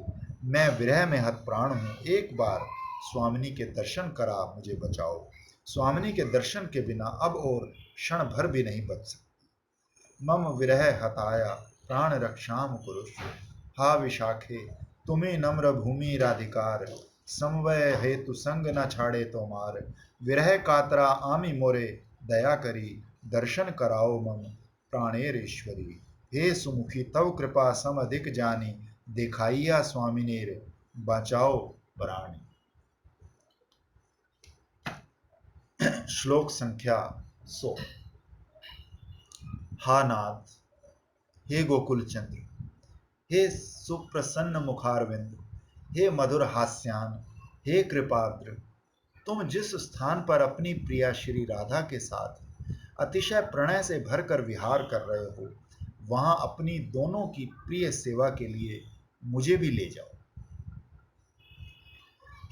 मैं विरह में हतप्राण हूँ, एक बार स्वामिनी के दर्शन करा मुझे बचाओ। स्वामिनी के दर्शन के बिना अब और क्षण भर भी नहीं बच सकती। मम विरह हताया प्राण रक्षाम कुरुषु, हा विशाखे तुम्हें नम्र भूमि राधिकार, समवय हेतु संग न छाड़े तो मार, विरह कातरा आमी मोरे दया करी, दर्शन कराओ मम प्राणेरेश्वरी, हे सुमुखी तव कृपा सम अधिक जानी, दिखाइया स्वामिनेर बचाओ प्राणी। श्लोक संख्या 100। हा नाथ, हे गोकुल चंद्र, हे सुप्रसन्न मुखारविंद, हे मधुर हास्यान, हे कृपाद्र, तुम जिस स्थान पर अपनी प्रिया श्री राधा के साथ अतिशय प्रणय से भरकर विहार कर रहे हो, वहां अपनी दोनों की प्रिय सेवा के लिए मुझे भी ले जाओ।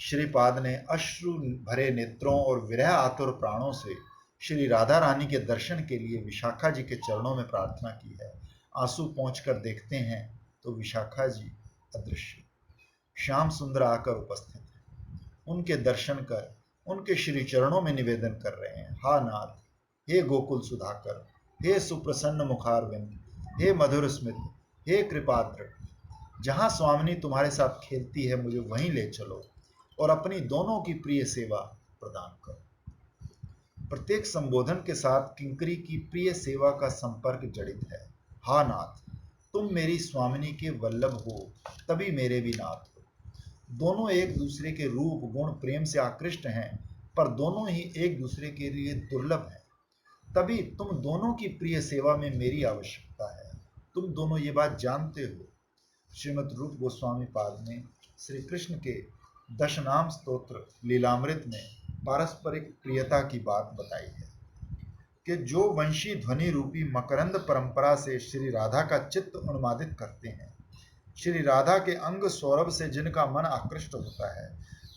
श्रीपाद ने अश्रु भरे नेत्रों और विरह आतुर प्राणों से श्री राधा रानी के दर्शन के लिए विशाखा जी के चरणों में प्रार्थना की है। आंसू पहुंचकर देखते हैं तो विशाखा जी अदृश्य, श्याम सुंदर आकर उपस्थित हैं, उनके दर्शन कर उनके श्री चरणों में निवेदन कर रहे हैं, हा नाथ, हे गोकुल सुधाकर, हे सुप्रसन्न मुखारविंद, हे मधुर स्मित, हे कृपाद्र, जहां स्वामिनी तुम्हारे साथ खेलती है मुझे वहीं ले चलो और अपनी दोनों की प्रिय सेवा प्रदान करो। प्रत्येक संबोधन के साथ किंकरी की प्रिय सेवा का संपर्क जड़ित है। हा नाथ, तुम मेरी स्वामिनी के वल्लभ हो, तभी मेरे भी नाथ हो। दोनों एक दूसरे के रूप गुण प्रेम से आकृष्ट हैं, पर दोनों ही एक दूसरे के लिए दुर्लभ हैं, तभी तुम दोनों की प्रिय सेवा में मेरी आवश्यकता है। तुम दोनों ये बात जानते हो। श्रीमद् रूप गोस्वामी पाद ने श्री कृष्ण के दशनाम स्तोत्र लीलामृत में पारस्परिक प्रियता की बात बताई है कि जो वंशी ध्वनि रूपी मकरंद परंपरा से श्री राधा का चित्त उन्मादित करते हैं, श्री राधा के अंग सौरभ से जिनका मन आकृष्ट होता है,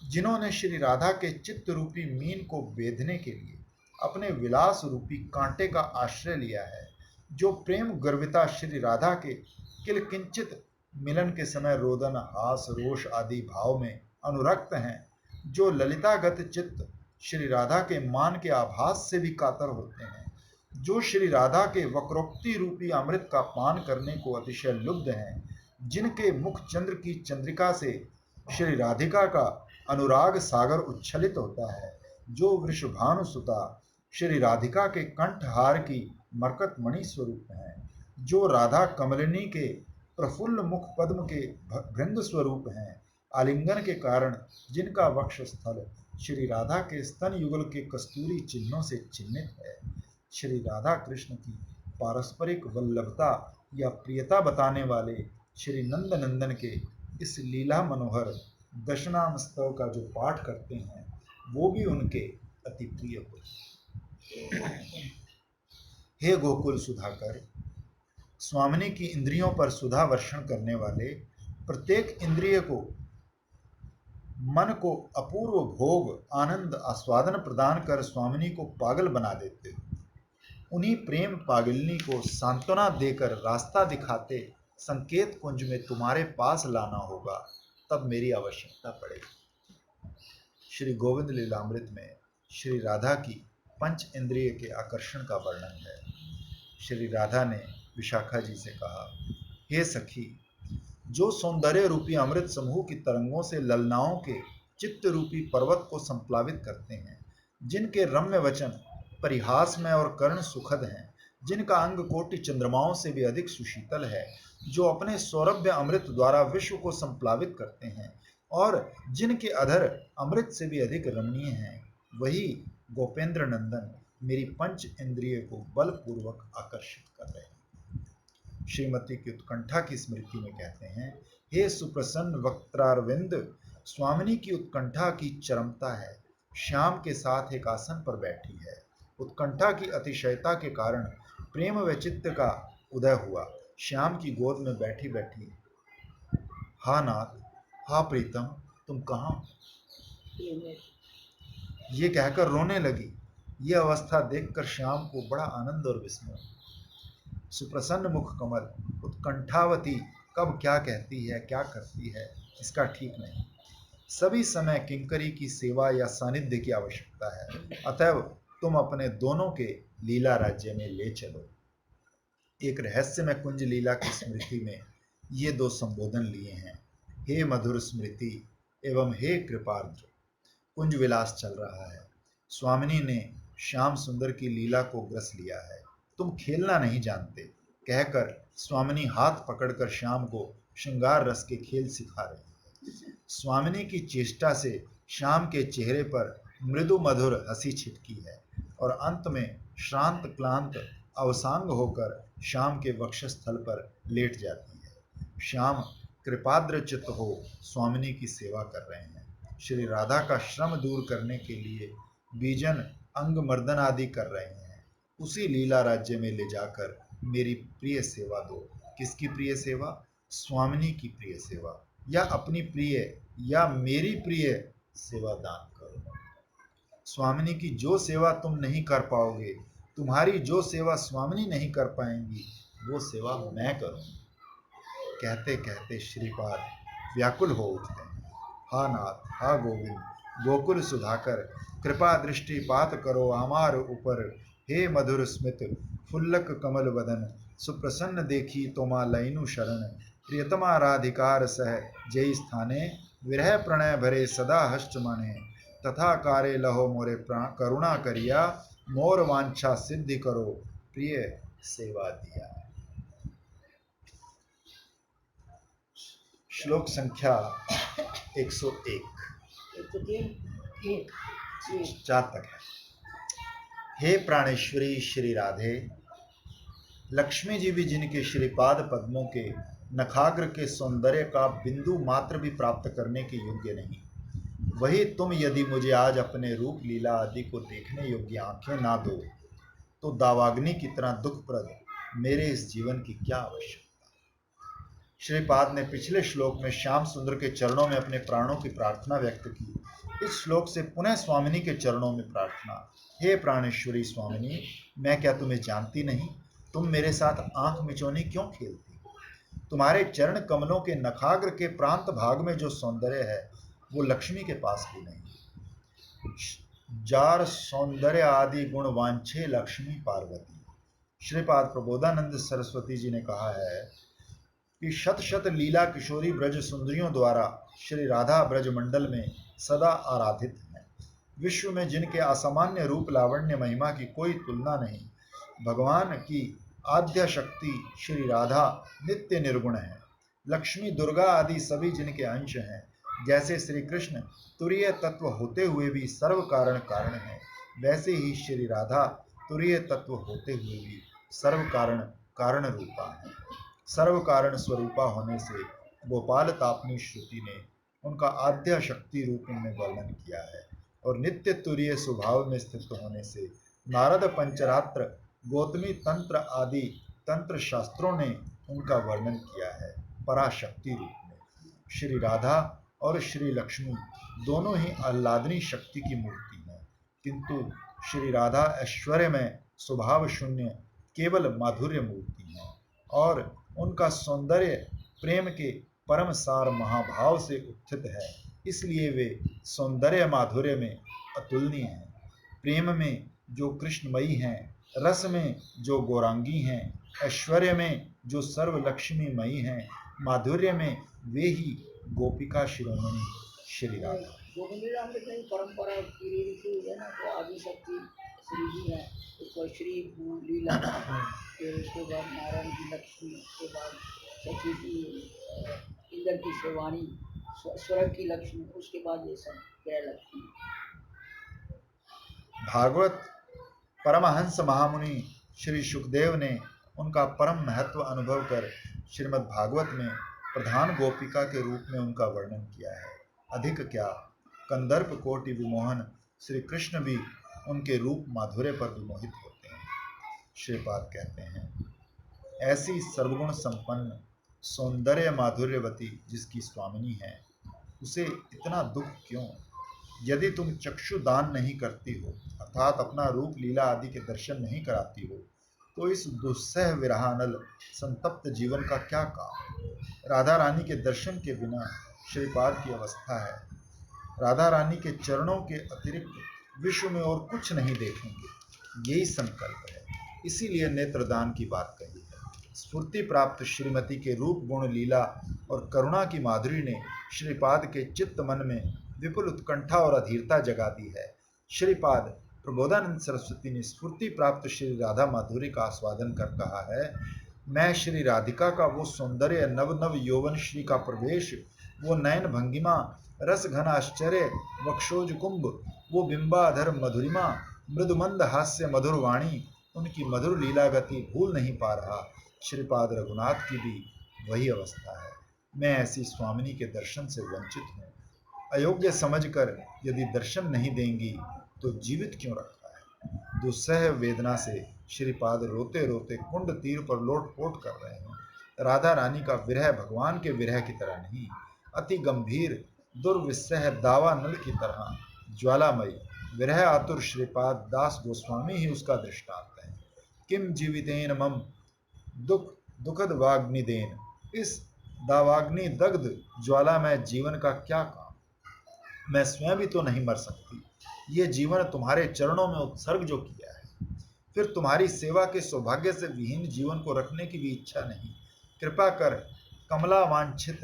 जिन्होंने श्री राधा के चित्त रूपी मीन को बेधने के लिए अपने विलास रूपी कांटे का आश्रय लिया है, जो प्रेम गर्विता श्री राधा के किलकिंचित मिलन के समय रोदन हास रोष आदि भाव में अनुरक्त हैं, जो ललितागत चित्त श्री राधा के मान के आभास से भी कातर होते हैं, जो श्री राधा के वक्रोक्ति रूपी अमृत का पान करने को अतिशय लुब्ध हैं, जिनके मुख चंद्र की चंद्रिका से श्री राधिका का अनुराग सागर उच्छलित होता है, जो वृषभानु सुता श्री राधिका के कंठहार की मरकत मणि स्वरूप हैं, जो राधा कमलिनी के प्रफुल्ल मुख पद्म के भृंग स्वरूप हैं, आलिंगन के कारण जिनका वक्ष स्थल श्री राधा के स्तन युगल के कस्तूरी चिन्हों से चिन्हित है। श्री राधा कृष्ण की पारस्परिक वल्लभता या प्रियता बताने वाले श्री नंद नंदन के इस लीला मनोहर दशनाम स्तव का जो पाठ करते हैं वो भी उनके अति प्रिय हो। हे गोकुल सुधाकर, स्वामिनी की इंद्रियों पर सुधा वर्षण करने वाले, प्रत्येक इंद्रिय को, मन को अपूर्व भोग आनंद आस्वादन प्रदान कर स्वामिनी को पागल बना देते हो, उन्हीं प्रेम पागलिनी को सांत्वना देकर रास्ता दिखाते संकेत कुंज में तुम्हारे पास लाना होगा, तब मेरी आवश्यकता पड़ेगी। श्री गोविंद लीलामृत में श्री राधा की पंच इंद्रिय के आकर्षण का वर्णन है। श्री राधा ने विशाखा जी से कहा, हे सखी, जो सौंदर्य रूपी अमृत समूह की तरंगों से ललनाओं के चित्त रूपी पर्वत को संप्लावित करते हैं, जिनके रम्य वचन परिहास में और कर्ण सुखद हैं, जिनका अंग कोटि चंद्रमाओं से भी अधिक सुशीतल है, जो अपने सौरभ्य अमृत द्वारा विश्व को संप्लावित करते हैं और जिनके अधर अमृत से भी अधिक रमणीय हैं, वही गोपेंद्र नंदन मेरी पंच इंद्रिय को बलपूर्वक आकर्षित कर रहे हैं। श्रीमती की उत्कंठा की स्मृति में कहते हैं, हे सुप्रसन्न वक्त्रारविंद, स्वामिनी की उत्कंठा की चरमता है, श्याम के साथ एक आसन पर बैठी है। उत्कंठा की अतिशयता के कारण प्रेम व चित्त का उदय हुआ। श्याम की गोद में बैठी बैठी, हा नाथ, हा प्रीतम, तुम कहाँ, ये कहकर रोने लगी। ये अवस्था देखकर श्याम को बड़ा आनंद और विस्मय। सुप्रसन्न मुख कमल, उत्कंठावती कब क्या कहती है, क्या करती है, इसका ठीक नहीं। सभी समय किंकरी की सेवा या सानिध्य की आवश्यकता है। अतएव तुम अपने दोनों के लीला राज्य में ले चलो। एक रहस्यमय कुंज लीला की स्मृति में ये दो संबोधन लिए हैं, हे मधुर स्मृति एवं हे कृपार्द्र। कुंज विलास चल रहा है। स्वामिनी ने श्याम सुंदर की लीला को ग्रस लिया है। तुम खेलना नहीं जानते, कहकर स्वामिनी हाथ पकड़कर श्याम को श्रृंगार रस के खेल सिखा रही है। स्वामिनी की चेष्टा से श्याम के चेहरे पर मृदु मधुर हंसी छिटकी है और अंत में श्रांत क्लांत अवसांग होकर श्याम के वक्षस्थल पर लेट जाती है। श्याम कृपाद्र चित्त हो स्वामिनी की सेवा कर रहे हैं। श्री राधा का श्रम दूर करने के लिए बीजन अंग मर्दन आदि कर रहे हैं। उसी लीला राज्य में ले जाकर मेरी प्रिय सेवा दो। किसकी प्रिय सेवा? स्वामिनी की प्रिय सेवा, या अपनी प्रिय या मेरी प्रिय सेवा दान करो। स्वामिनी की जो सेवा तुम नहीं कर पाओगे, तुम्हारी जो सेवा स्वामिनी नहीं कर पाएंगी, वो सेवा मैं करूंगी। कहते कहते श्रीपाद व्याकुल हो उठते हैं। हा नाथ, हा गोविंद, गोकुल सुधाकर, कृपा दृष्टिपात करो हमार ऊपर। हे मधुर स्मित फुल्लक कमल वदन, सुप्रसन्न देखी तोमा लैनु शरण। प्रियतमा राधिकार सह जय स्थाने, विरह प्रणय भरे सदा हष्ट मने। तथा कारे लहो मोरे करुणा करिया, मोर वांछा सिद्धि करो प्रिय सेवा दिया। श्लोक संख्या 101 4 तक है। हे प्राणेश्वरी श्री राधे, लक्ष्मी जी भी जिनके श्रीपाद पद्मों के नखाग्र के सौंदर्य का बिंदु मात्र भी प्राप्त करने के योग्य नहीं, वही तुम यदि मुझे आज अपने रूप लीला आदि को देखने योग्य आंखें ना दो, तो दावाग्नि की तरह दुखप्रद मेरे इस जीवन की क्या आवश्यकता। श्रीपाद ने पिछले श्लोक में श्याम सुंदर के चरणों में अपने प्राणों की प्रार्थना व्यक्त की। इस श्लोक से पुनः स्वामिनी के चरणों में प्रार्थना। हे प्राणेश्वरी स्वामिनी, मैं क्या तुम्हें जानती नहीं? तुम मेरे साथ आंख मिचौनी क्यों खेलती? तुम्हारे चरण कमलों के नखाग्र के प्रांत भाग में जो सौंदर्य है, वो लक्ष्मी के पास भी नहीं। जार सौंदर्य आदि गुण वांछे लक्ष्मी पार्वती। श्रीपाद प्रबोधानंद सरस्वती जी ने कहा है कि शत शत लीला किशोरी ब्रज सुंदरियों द्वारा श्री राधा ब्रज मंडल में सदा आराधित हैं। विश्व में जिनके असामान्य रूप लावण्य महिमा की कोई तुलना नहीं, भगवान की आद्य शक्ति श्री राधा नित्य निर्गुण है। लक्ष्मी दुर्गा आदि सभी जिनके अंश हैं, जैसे श्री कृष्ण तुरीय तत्व होते हुए भी सर्व कारण कारण है, वैसे ही श्री राधा तुरीय तत्व होते हुए भी सर्व कारण कारण रूपा है। सर्व कारण स्वरूपा होने से गोपाल तापनी श्रुति ने उनका आद्य शक्ति रूप में वर्णन किया है। और नित्य तुरीय स्वभाव में स्थित होने से नारद पंचरात्र, गौतमी तंत्र आदि तंत्र शास्त्रों ने उनका वर्णन किया है पराशक्ति रूप में। श्री राधा और श्री लक्ष्मी दोनों ही आह्लादनी शक्ति की मूर्ति हैं, किंतु श्री राधा ऐश्वर्य में स्वभाव शून्य केवल माधुर्य मूर्ति हैं और उनका सौंदर्य प्रेम के परम सार महाभाव से उत्थित है, इसलिए वे सौंदर्य माधुर्य में अतुलनीय हैं। प्रेम में जो कृष्णमयी हैं, रस में जो गौरांगी हैं, ऐश्वर्य में जो सर्वलक्ष्मीमयी हैं, माधुर्य में वे ही गोपिका शिरोमणि श्री राधा। गोविंद राम में कई परंपरा की रीति है ना, तो आदि शक्ति श्री जी है, उसको श्री लीला, फिर उसके बाद नारायण की लक्ष्मी, उसके बाद सची की इंद्र की शिवानी, स्वर्ग की लक्ष्मी, उसके बाद ये सब ग्रह लक्ष्मी। भागवत परमहंस महामुनि श्री सुखदेव ने उनका परम महत्व अनुभव कर श्रीमद् भागवत में प्रधान गोपिका के रूप में उनका वर्णन किया है। अधिक क्या, कंदर्प कोटि विमोहन श्री कृष्ण भी उनके रूप माधुर्य पर विमोहित होते हैं। श्रीपाद कहते हैं, ऐसी सर्वगुण संपन्न सौंदर्य माधुर्यवती जिसकी स्वामिनी है, उसे इतना दुख क्यों? यदि तुम चक्षु दान नहीं करती हो, अर्थात अपना रूप लीला आदि के दर्शन नहीं कराती हो, तो इस दुस्सह विरहानल संतप्त जीवन का क्या काम? राधा रानी के दर्शन के बिना श्रीपाद की अवस्था है। राधा रानी के चरणों के अतिरिक्त विश्व में और कुछ नहीं देखेंगे, यही संकल्प है। इसीलिए नेत्रदान की बात कही है। स्फूर्ति प्राप्त श्रीमती के रूप गुण लीला और करुणा की माधुरी ने श्रीपाद के चित्त मन में विपुल उत्कंठा और अधीरता जगा दी है। श्रीपाद प्रबोधानंद सरस्वती ने स्फूर्ति प्राप्त श्री राधा माधुरी का आस्वादन कर कहा है, मैं श्री राधिका का वो सौंदर्य, नव नव यौवन श्री का प्रवेश, वो नयन भंगिमा, रस घन आश्चर्य, वक्षोज कुंभ, वो बिंबाधर मधुरिमा, मृदुमंद हास्य मधुर वाणी, उनकी मधुर लीला गति भूल नहीं पा रहा। श्रीपाद रघुनाथ की भी वही अवस्था है। मैं ऐसी स्वामिनी के दर्शन से वंचित हूँ। अयोग्य समझकर यदि दर्शन नहीं देंगी तो जीवित क्यों रखा है? दुस्सह वेदना से श्रीपाद रोते रोते कुंड तीर पर लोटपोट कर रहे हैं। राधा रानी का विरह भगवान के विरह की तरह नहीं, अति गंभीर दुर्विसह दावा नल की तरह ज्वालामयी विरह आतुर श्रीपाद दास गोस्वामी ही उसका दृष्टांत है। किम जीवितेन मम दुख दुखद वाग्निदेन, इस दावाग्नि दग्ध ज्वाला में जीवन का क्या काम? मैं स्वयं भी तो नहीं मर सकती। ये जीवन तुम्हारे चरणों में उत्सर्ग जो किया है, फिर तुम्हारी सेवा के सौभाग्य से विहीन जीवन को रखने की भी इच्छा नहीं। कृपा कर कमला वांछित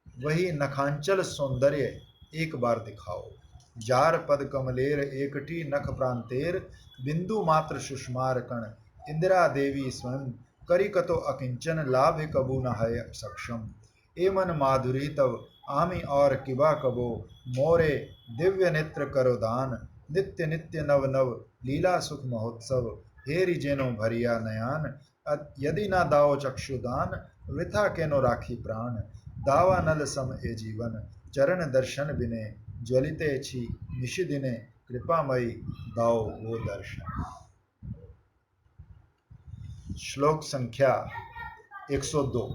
वही नखांचल सौंदर्य एक बार दिखाओ। जार पद कमलेर एकटी नख प्रांतेर, बिंदु मात्र सुषमार कण, इंदिरा देवी स्वयं करी कतो अकिंचन, लाभ कबू न है सक्षम। ए मन माधुरी तब आमी और किबा कबो, मोरे दिव्य नेत्र करो दान, नित्य नित्य नव नव लीला सुख महोत्सव, हेरि जेनो भरिया नयान, यदि ना दाओ चक्षुदान, वृथा केनो राखी प्राण, दावा नल सम ए जीवन, चरण दर्शन बिने, ज्वलिते छी निशिदिने, कृपामयी दाओ वो दर्शन। श्लोक संख्या 102।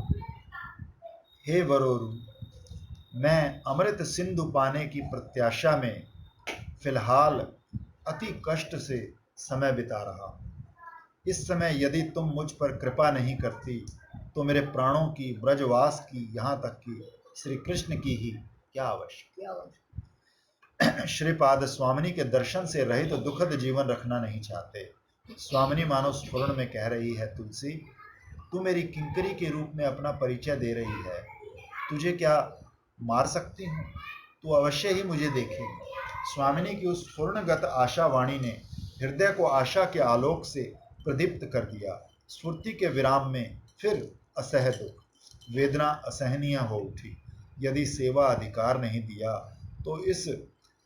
हे वरोरु, मैं अमृत सिंधु पाने की प्रत्याशा में फिलहाल अति कष्ट से समय बिता रहा हूँ। इस समय यदि तुम मुझ पर कृपा नहीं करती तो मेरे प्राणों की, ब्रजवास की, यहाँ तक कि श्री कृष्ण की ही क्या आवश्यक। श्रीपाद स्वामिनी के दर्शन से रहित तो दुखद जीवन रखना नहीं चाहते। स्वामिनी मानो स्फुरण में कह रही है, तुलसी तू मेरी किंकरी के रूप में अपना परिचय दे रही है, तुझे क्या मार सकती हूँ? तू अवश्य ही मुझे देखेगी। स्वामिनी की उस पूर्णगत आशावाणी ने हृदय को आशा के आलोक से प्रदीप्त कर दिया। स्फूर्ति के विराम में फिर असह दुख, वेदना असहनीय हो उठी। यदि सेवा अधिकार नहीं दिया तो इस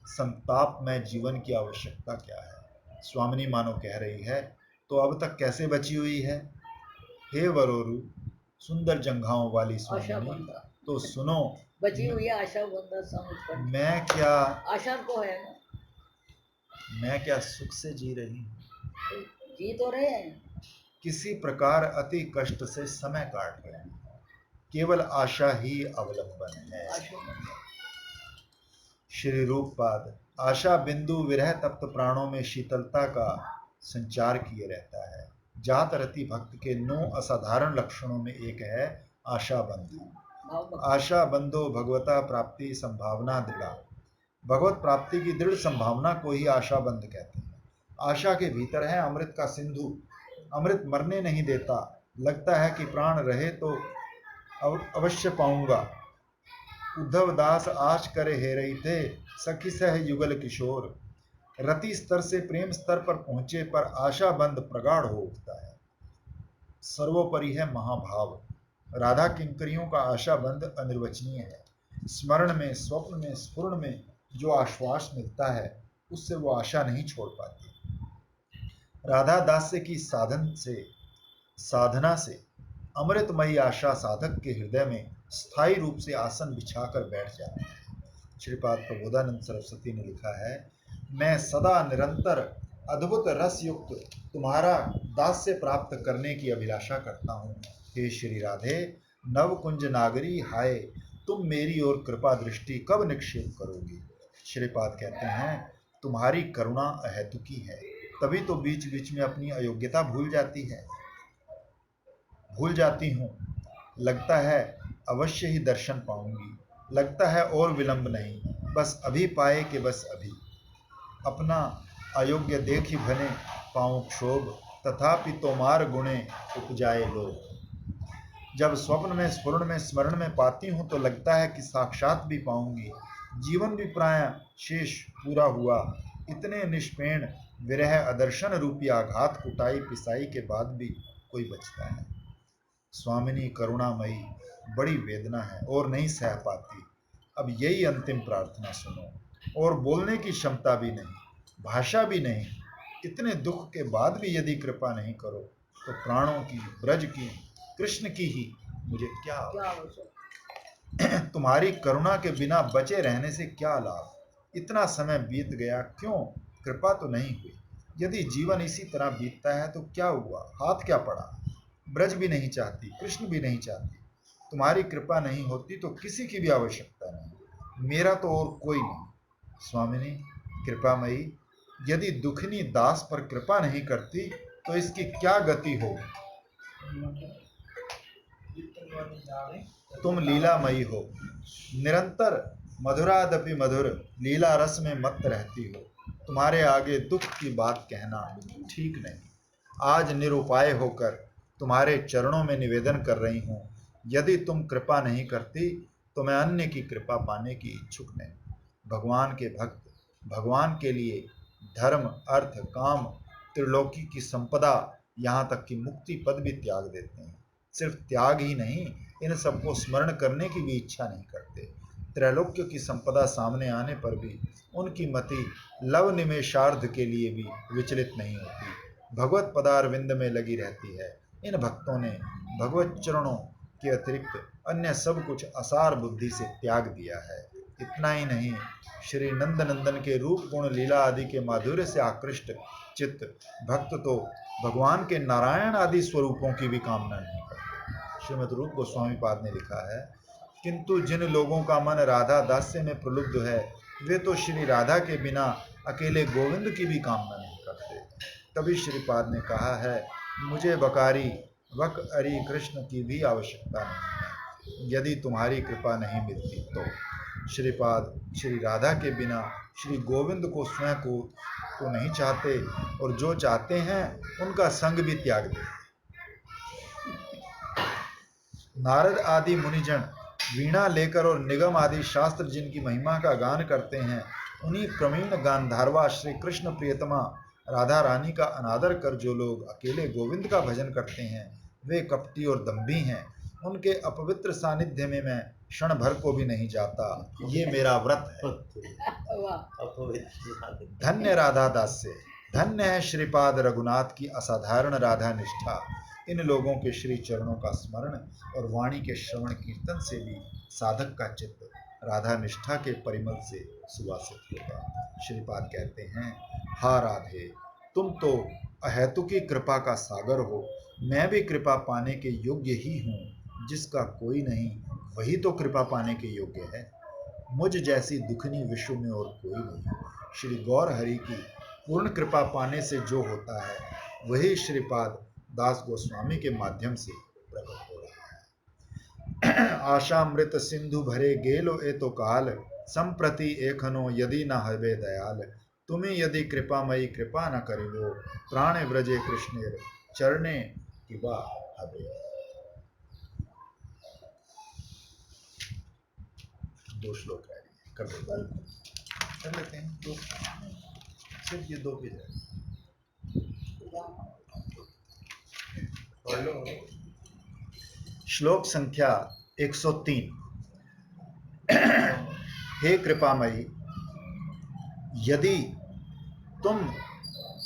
संताप में जीवन की आवश्यकता क्या है? स्वामिनी मानो कह रही है, तो अब तक कैसे बची हुई है? हे वरोरु, सुंदर जंघाओं वाली स्वामिनी, तो सुनो, बची हुई आशा बंदा समझ कर, मैं क्या आशा तो है ना, मैं क्या सुख से जी रही हूँ, जी तो रहे हैं, किसी प्रकार अति कष्ट से समय काट रहे हैं, केवल आशा ही अवलंबन है। आशा बंदा। श्री रूपपाद, आशा बिंदु विरह तप्त प्राणों में शीतलता का संचार किए रहता है। जात रति भक्त के 9 असाधारण लक्षणों में एक है आशा बंधन। भाव भक्ति। आशा बंधो भगवता प्राप्ति संभावना दृढ़ा। भगवत प्राप्ति की दृढ़ संभावना को ही आशा बंध कहते हैं। आशा के भीतर है अमृत का सिंधु। अमृत मरने नहीं देता, लगता है कि प्राण रहे तो अवश्य पाऊंगा। उद्धव दास आश करे हे रही थे, सखी सह युगल किशोर। रति स्तर से प्रेम स्तर पर पहुंचे पर आशा बंध प्रगाढ़ हो उठता है। सर्वोपरि है महाभाव। राधा किंकरियों का आशा बंध अनिर्वचनीय है। स्मरण में, स्वप्न में, स्फुरण में जो आश्वास मिलता है उससे वो आशा नहीं छोड़ पाती। राधा दास्य की साधना से अमृतमयी आशा साधक के हृदय में स्थायी रूप से आसन बिछाकर बैठ जाती है। श्रीपाद प्रबोधानंद सरस्वती ने लिखा है, मैं सदा निरंतर अद्भुत रस युक्त तुम्हारा दास्य प्राप्त करने की अभिलाषा करता हूँ। हे श्री राधे, नवकुंज नागरी हाय, तुम मेरी ओर कृपा दृष्टि कब निक्षेप करोगी। श्रीपाद कहते हैं, तुम्हारी करुणा अहेतुकी है, तभी तो बीच बीच में अपनी अयोग्यता भूल जाती हूँ। लगता है अवश्य ही दर्शन पाऊंगी, लगता है और विलंब नहीं, बस अभी पाए कि बस अभी। अपना अयोग्य देख ही भने पाऊं क्षोभ, तथापि तोमार गुणे उपजाए लोग। जब स्वप्न में, स्फुरण में, स्मरण में पाती हूँ तो लगता है कि साक्षात भी पाऊंगी। जीवन भी प्राय शेष पूरा हुआ, इतने निष्पेण विरह अदर्शन रूपी आघात कुटाई पिसाई के बाद भी कोई बचता है। स्वामिनी करुणामयी, बड़ी वेदना है और नहीं सह पाती। अब यही अंतिम प्रार्थना सुनो। और बोलने की क्षमता भी नहीं, भाषा भी नहीं। इतने दुख के बाद भी यदि कृपा नहीं करो तो प्राणों की, ब्रज की, कृष्ण की ही मुझे क्या आवश्यक। तुम्हारी करुणा के बिना बचे रहने से क्या लाभ। इतना समय बीत गया, क्यों कृपा तो नहीं हुई। यदि जीवन इसी तरह बीतता है तो क्या हुआ, हाथ क्या पड़ा। ब्रज भी नहीं चाहती, कृष्ण भी नहीं चाहती। तुम्हारी कृपा नहीं होती तो किसी की भी आवश्यकता नहीं, मेरा तो और कोई नहीं। स्वामिनी कृपामयी, यदि दुखनी दास पर कृपा नहीं करती तो इसकी क्या गति होगी। तुम लीलामयी हो, निरंतर मधुरादपि मधुर लीला रस में मत रहती हो। तुम्हारे आगे दुख की बात कहना ठीक नहीं। आज निरुपाय होकर तुम्हारे चरणों में निवेदन कर रही हूँ, यदि तुम कृपा नहीं करती तो मैं अन्य की कृपा पाने की इच्छुक नहीं। भगवान के भक्त भगवान के लिए धर्म, अर्थ, काम, त्रिलोकी की संपदा, यहाँ तक कि मुक्ति पद भी त्याग देते हैं। सिर्फ त्याग ही नहीं, इन सबको स्मरण करने की भी इच्छा नहीं करते। त्रैलोक्य की संपदा सामने आने पर भी उनकी मति लव निमेषार्ध के लिए भी विचलित नहीं होती, भगवत पदारविंद में लगी रहती है। इन भक्तों ने भगवत चरणों के अतिरिक्त अन्य सब कुछ असार बुद्धि से त्याग दिया है। इतना ही नहीं, श्री नंद नंदन के रूप गुण लीला आदि के माधुर्य से आकृष्ट चित्त भक्त तो भगवान के नारायण आदि स्वरूपों की भी कामना नहीं करते। श्रीमद् रूप गोस्वामी पाद ने लिखा है, किंतु जिन लोगों का मन राधा दास्य में प्रलुब्ध है वे तो श्री राधा के बिना अकेले गोविंद की भी कामना नहीं करते। तभी श्रीपाद ने कहा है, मुझे बकारी वक अरि कृष्ण की भी आवश्यकता नहीं है, यदि तुम्हारी कृपा नहीं मिलती तो। श्रीपाद श्री राधा के बिना श्री गोविंद को स्वयं को तो नहीं चाहते, और जो चाहते हैं उनका संग भी त्याग दे। नारद आदि मुनिजन वीणा लेकर और निगम आदि शास्त्र जिनकी महिमा का गान करते हैं, उन्हीं प्रवीण गांधारवा श्री कृष्ण प्रियतमा राधा रानी का अनादर कर जो लोग अकेले गोविंद का भजन करते हैं वे कपटी और दम्भी हैं। उनके अपवित्र सानिध्य में मैं क्षण भर को भी नहीं जाता, ये मेरा व्रत है। धन्य राधा दास्य, धन्य है श्रीपाद रघुनाथ की असाधारण राधा निष्ठा। इन लोगों के श्री चरणों का स्मरण और वाणी के श्रवण कीर्तन से भी साधक का चित्त राधा निष्ठा के परिमल से सुवासित होगा। श्रीपाद कहते हैं, हा राधे, तुम तो अहेतुकी कृपा का सागर हो, मैं भी कृपा पाने के योग्य ही हूँ। जिसका कोई नहीं वही तो कृपा पाने के योग्य है। मुझ जैसी दुखनी विश्व में और कोई नहीं। श्री गौर हरि की पूर्ण कृपा पाने से जो होता है वही श्रीपाद दास गोस्वामी के माध्यम से प्रकट हो रहा है। आशामृत सिंधु भरे गेलो ए तो काल, संप्रति एखनो यदि न हवे दयाल। तुम्हें यदि कृपामयी कृपा न करिवो, प्राण व्रजे कृष्णेर चरणे किबा हवे। दो श्लोक रह गए, कर लेते हैं दो, सिर्फ ये दो पेज है। श्लोक संख्या 103। हे कृपामयी, यदि तुम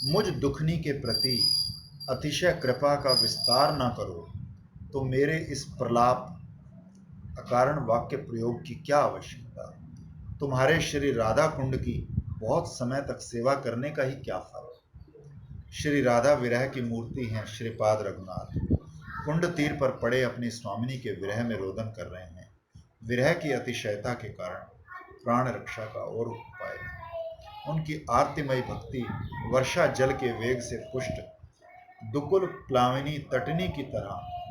मुझ दुखनी के प्रति अतिशय कृपा का विस्तार न करो तो मेरे इस प्रलाप अकारण वाक्य प्रयोग की क्या आवश्यकता। तुम्हारे श्री राधा कुंड की बहुत समय तक सेवा करने का ही क्या फल। श्री राधा विरह की मूर्ति हैं श्रीपाद रघुनाथ। कुंड तीर पर पड़े अपनी स्वामिनी के विरह में रोदन कर रहे हैं। विरह की अतिशयता के कारण प्राण रक्षा का और उपाय नहीं। उनकी आरतीमयी भक्ति वर्षा जल के वेग से पुष्ट दुकुल प्लाविनी तटनी की तरह,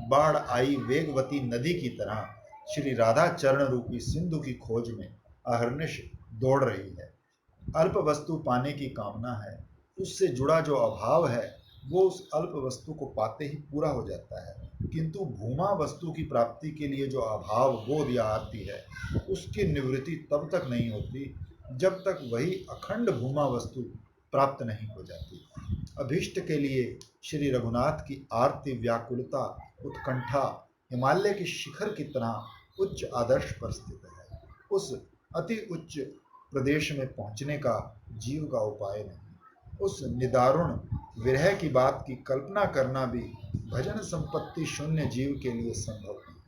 बाढ़ आई वेगवती नदी की तरह श्री राधा चरण रूपी सिंधु की खोज में अहर्निश दौड़ रही है। अल्प वस्तु पाने की कामना है, उससे जुड़ा जो अभाव है वो उस अल्प वस्तु को पाते ही पूरा हो जाता है, किंतु भूमा वस्तु की प्राप्ति के लिए जो अभाव बोध या आती है उसकी निवृत्ति तब तक नहीं होती जब तक वही अखंड भूमा वस्तु प्राप्त नहीं हो जाती। अभीष्ट के लिए श्री रघुनाथ की आरती व्याकुलता उत्कंठा हिमालय के शिखर की तरह उच्च आदर्श पर स्थित है। उस अति उच्च प्रदेश में पहुंचने का जीव का उपाय नहीं। उस निदारुण विरह की बात की कल्पना करना भी भजन संपत्ति शून्य जीव के लिए संभव नहीं।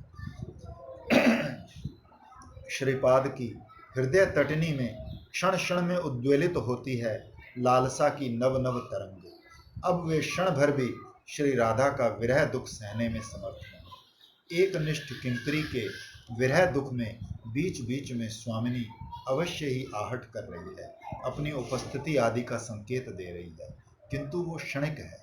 श्रीपाद की हृदय तटनी में क्षण क्षण में उद्वेलित होती है लालसा की नव नव तरंग। अब वे क्षण भर भी श्री राधा का विरह दुख सहने में समर्थ हैं। एक निष्ठ किंकरी के विरह दुख में बीच बीच में स्वामिनी अवश्य ही आहट कर रही है, अपनी उपस्थिति आदि का संकेत दे रही है, किंतु वो क्षणिक है,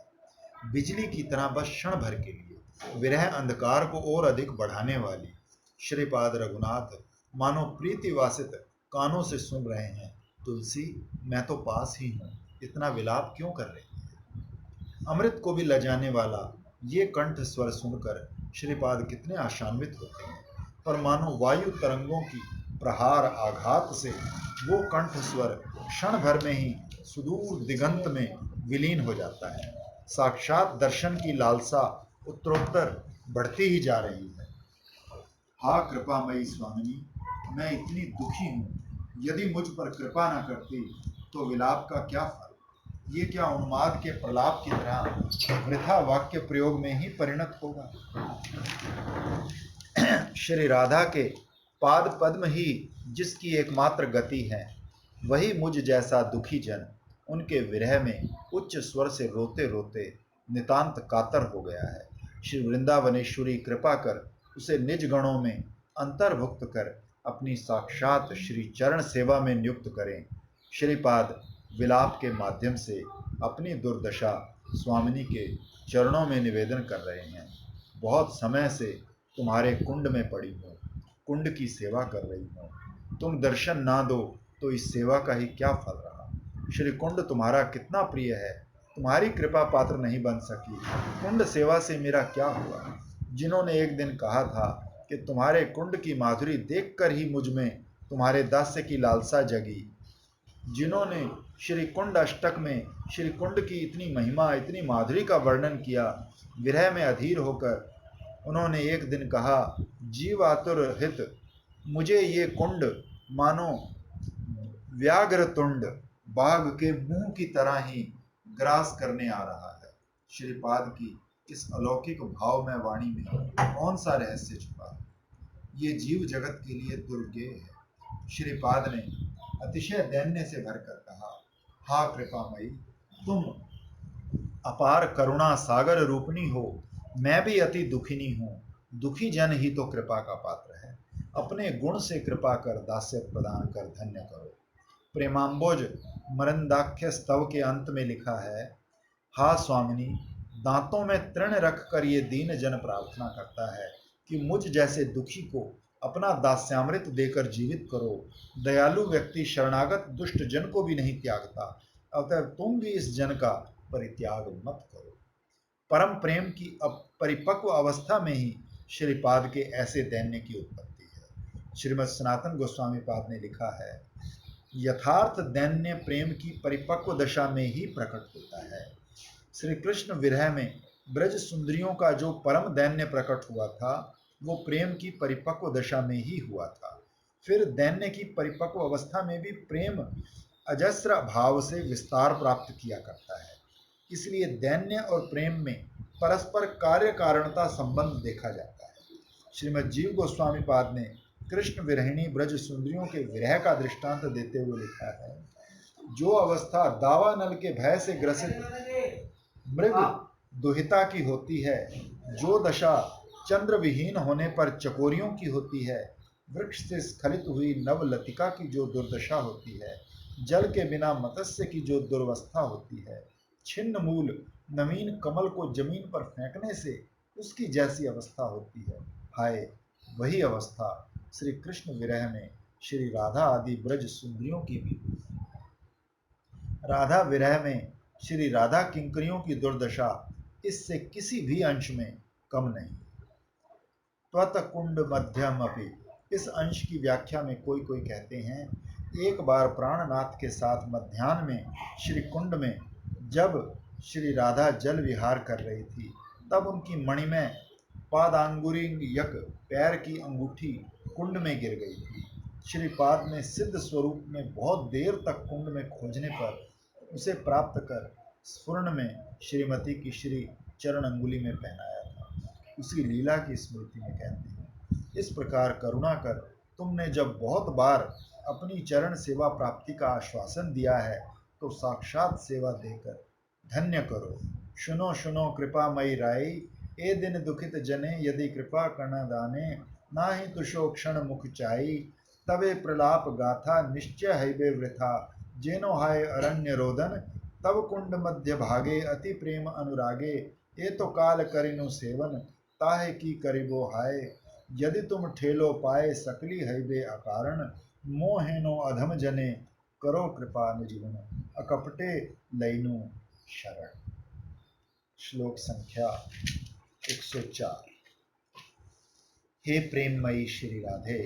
बिजली की तरह बस क्षण भर के लिए। विरह अंधकार को और अधिक बढ़ाने वाली श्रीपाद रघुनाथ मानो प्रीति वासित कानों से सुन रहे हैं, तुलसी मैं तो पास ही हूँ, इतना विलाप क्यों कर रही है। अमृत को भी लजाने वाला ये कंठ स्वर सुनकर श्रीपाद कितने आशान्वित होते हैं, पर मानो वायु तरंगों की प्रहार आघात से वो कंठ स्वर क्षण भर में ही सुदूर दिगंत में विलीन हो जाता है। साक्षात दर्शन की लालसा उत्तरोत्तर बढ़ती ही जा रही है। हा कृपामयी स्वामिनी, मैं इतनी दुखी हूँ, यदि मुझ पर कृपा न करती तो विलाप का क्या फल। ये क्या उन्माद के प्रलाप की तरह वृथा वाक्य प्रयोग में ही परिणत होगा। श्री राधा के पाद पद्म ही जिसकी एकमात्र गति है, वही मुझ जैसा दुखी जन उनके विरह में उच्च स्वर से रोते रोते नितांत कातर हो गया है। श्री वृंदावनेश्वरी कृपा कर उसे निज गणों में अंतर्भुक्त कर अपनी साक्षात श्री चरण सेवा में नियुक्त करें। श्रीपाद विलाप के माध्यम से अपनी दुर्दशा स्वामिनी के चरणों में निवेदन कर रहे हैं। बहुत समय से तुम्हारे कुंड में पड़ी हूँ, कुंड की सेवा कर रही हूँ, तुम दर्शन ना दो तो इस सेवा का ही क्या फल रहा। श्री कुंड तुम्हारा कितना प्रिय है, तुम्हारी कृपा पात्र नहीं बन सकी, कुंड सेवा से मेरा क्या हुआ। जिन्होंने एक दिन कहा था कि तुम्हारे कुंड की माधुरी देखकर ही मुझ में तुम्हारे दास्य की लालसा जगी, जिन्होंने श्री कुंड अष्टक में श्री कुंड की इतनी महिमा इतनी माधुरी का वर्णन किया, विरह में अधीर होकर उन्होंने एक दिन कहा, जीवातुर हित मुझे ये कुंड मानो व्याघ्र तुंड बाघ के मुंह की तरह ही ग्रास करने आ रहा है। श्रीपाद की इस अलौकिक भावमय वाणी में कौन सा रहस्य छुपा है? ये जीव जगत के लिए दुर्गेय है। श्रीपाद ने अतिशय दैन्य से भरकर कहा, हा कृपामयी, तुम अपार करुणा सागर रूपणी हो, मैं भी अति दुखिनी हूँ। दुखी जन ही तो कृपा का पात्र है। अपने गुण से कृपा कर दास्य प्रदान कर धन्य करो। प्रेमांबोज मरंदाख्य स्तव के अंत में लिखा है, हा स्वामिनी, दांतों में तृण रख कर ये दीन जन प्रार्थना करता है कि मुझ जैसे दुखी को अपना दास्यामृत देकर जीवित करो। दयालु व्यक्ति शरणागत दुष्ट जन को भी नहीं त्यागता, अतः तुम भी इस जन का परित्याग मत करो। परम प्रेम की परिपक्व अवस्था में ही श्रीपाद के ऐसे दैन्य की उत्पत्ति है। श्रीमद् सनातन गोस्वामी पाद ने लिखा है, यथार्थ दैन्य प्रेम की परिपक्व दशा में ही प्रकट होता है। श्री कृष्ण विरह में ब्रज सुंदरियों का जो परम दैन्य प्रकट हुआ था, वो प्रेम की परिपक्व दशा में ही हुआ था। फिर दैन्य की परिपक्व अवस्था में भी प्रेम अजस्र भाव से विस्तार प्राप्त किया करता है। इसलिए दैन्य और प्रेम में परस्पर कार्य कारणता संबंध देखा जाता है। श्रीमद् जीव गोस्वामी पाद ने कृष्ण विरहिणी ब्रज सुंदरियों के विरह का दृष्टांत देते हुए लिखा है, जो अवस्था दावानल के भय से ग्रसित मृग दुहिता की होती है, जो दशा चंद्र विहीन होने पर चकोरियों की होती है, वृक्ष से स्खलित हुई नवलतिका की जो दुर्दशा होती है, जल के बिना मत्स्य की जो दुर्वस्था होती है, छिन्न मूल नवीन कमल को जमीन पर फेंकने से उसकी जैसी अवस्था होती है, हाय वही अवस्था श्री कृष्ण विरह में श्री राधा आदि ब्रज सुंदरियों की भी हुई। राधा विरह में श्री राधा किंकरियों की दुर्दशा इससे किसी भी अंश में कम नहीं। त्वत्कुंड मध्यम अपि, इस अंश की व्याख्या में कोई कोई कहते हैं, एक बार प्राणनाथ के साथ मध्याह्न में श्री कुंड में जब श्री राधा जल विहार कर रही थी, तब उनकी मणिमय पादांगुरियक पैर की अंगूठी कुंड में गिर गई थी। श्रीपाद ने सिद्ध स्वरूप में बहुत देर तक कुंड में खोजने पर उसे प्राप्त कर स्फुरण में श्रीमती की श्री चरण अंगुली में पहनाया था। उसी लीला की स्मृति में कहते हैं, इस प्रकार करुणा कर तुमने जब बहुत बार अपनी चरण सेवा प्राप्ति का आश्वासन दिया है, तो साक्षात सेवा देकर धन्य करो। सुनो सुनो कृपा मई राई, ए दिन दुखित जने यदि कृपा करना दाने, ना ही तुषो क्षण मुख चाई, तबे प्रलाप गाथा निश्चय हैबे वृथा, जेनो हाय अरण्य रोदन, तब कुंड मध्य भागे अति प्रेम अनुरागे, ये तो काल करिनु सेवन, ताहे की करिबो हाय, यदि तुम ठेलो पाए सकली हैबे अकारण, मोहेनो अधम जने करो कृपा निजीवन, अकपटे लैनु शरण। श्लोक संख्या 104। हे प्रेममयी श्री राधे,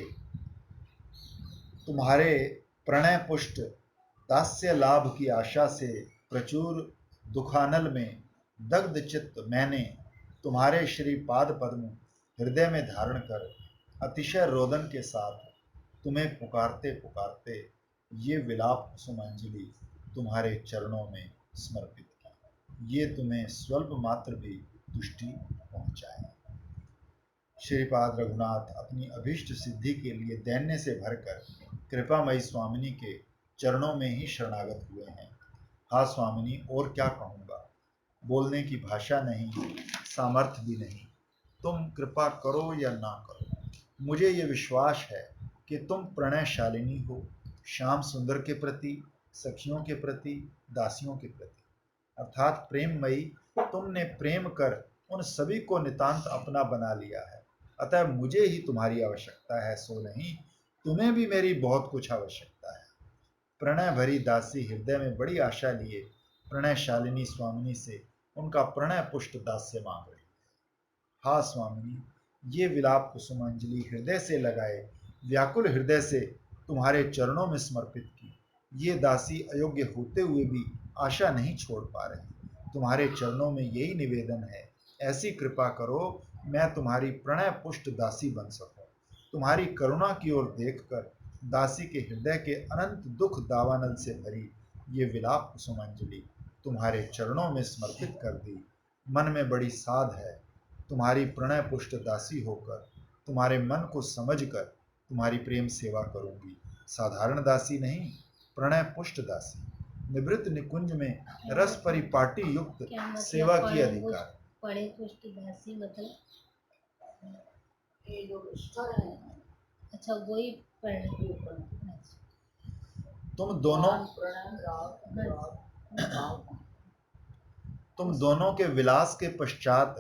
तुम्हारे प्रणय पुष्ट दास्य लाभ की आशा से प्रचुर दुखानल में दग्ध चित्त मैंने तुम्हारे श्री पाद पद्म हृदय में धारण कर अतिशय रोदन के साथ तुम्हें पुकारते पुकारते ये विलाप सुमंजलि तुम्हारे चरणों में समर्पित की। ये तुम्हें स्वल्प मात्र भी तुष्टि पहुंचाए। श्रीपाद रघुनाथ अपनी अभीष्ट सिद्धि के लिए दैन्य से भरकर कृपामयी स्वामिनी के चरणों में ही शरणागत हुए हैं। हाँ स्वामिनी, और क्या कहूँगा, बोलने की भाषा नहीं, सामर्थ्य भी नहीं। तुम कृपा करो या ना करो, मुझे ये विश्वास है कि तुम प्रणयशालिनी हो, श्याम सुंदर के प्रति, सखियों के प्रति, दासियों के प्रति, अर्थात प्रेममयी। तुमने प्रेम कर उन सभी को नितांत अपना बना लिया है, अतः मुझे ही तुम्हारी आवश्यकता है, सो नहीं तुम्हें भी मेरी बहुत कुछ आवश्यकता है। प्रणय भरी दासी हृदय में बड़ी आशा लिए प्रणयशालिनी स्वामिनी से उनका प्रणय पुष्ट दास्य मांग रही है। हा स्वामिनी, ये विलाप कुसुमांजलि हृदय से लगाए व्याकुल हृदय से तुम्हारे चरणों में समर्पित की। ये दासी अयोग्य होते हुए भी आशा नहीं छोड़ पा रही। तुम्हारे चरणों में यही निवेदन है, ऐसी कृपा करो मैं तुम्हारी प्रणय पुष्ट दासी बन सकूं। तुम्हारी करुणा की ओर देखकर दासी के हृदय के अनंत दुख दावानल से भरी ये विलाप कुसुमांजलि तुम्हारे चरणों में समर्पित कर दी। मन में बड़ी साध है, तुम्हारी प्रणय पुष्ट दासी होकर, तुम्हारे मन को समझकर तुम्हारी प्रेम सेवा करूंगी। साधारण दासी नहीं, प्रणय पुष्ट दासी, निवृत्त निकुंज में रस परिपाटी युक्त क्या मतलब सेवा की अधिकार। पढ़े पुष्ट दासी मतलब? ये जो स्तर है, अच्छा वही पढ़ वो प्रणय, तुम दोनों मान, प्रणय, राग, राग, भाव। तुम दोनों के विलास के पश्चात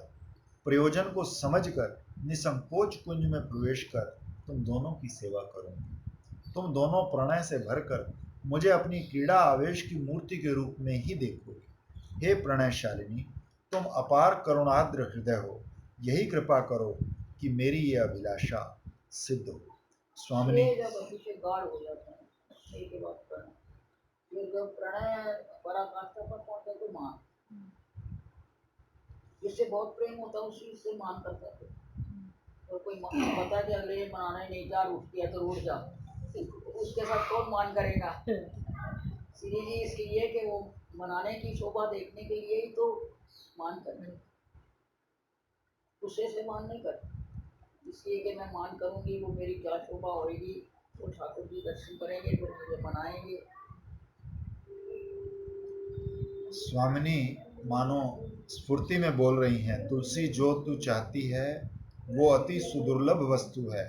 प्रयोजन को समझकर निसंकोच कुंज में प्रवेश कर तुम दोनों की सेवा करूंगी। तुम दोनों प्रणय से भरकर मुझे अपनी क्रीड़ा आवेश की मूर्ति के रूप में ही देखोगे। हे प्रणयशालिनी, तुम अपार करुणाद्र हृदय हो, यही कृपा करो कि मेरी ये अभिलाषा सिद्ध हो। स्वामिनी, ये जब अभिषेक गाढ़ हो जाता है, एक के बाद प्रणय, फिर जब प्रणय पराकाष्ठा पर पहुंचे तो मान, जिससे बहुत प्रेम होता है उसी से मान करता है। और कोई पता कि अगले मनाना ही नहीं, जा उठ गया तो उठ जा, उसके साथ कौन मान करेगा। श्री जी इसलिए कि वो मनाने की शोभा देखने के लिए ही तो मान करते, दूसरे से मान नहीं करते। इसलिए कि मैं मान करूंगी, वो मेरी क्या शोभा होगी, वो ठाकुर जी दर्शन करेंगे तो मुझे मनाएंगे। स्वामिनी मानो स्फूर्ति में बोल रही हैं, तुलसी जो तू चाहती है वो अति सुदुर्लभ वस्तु है।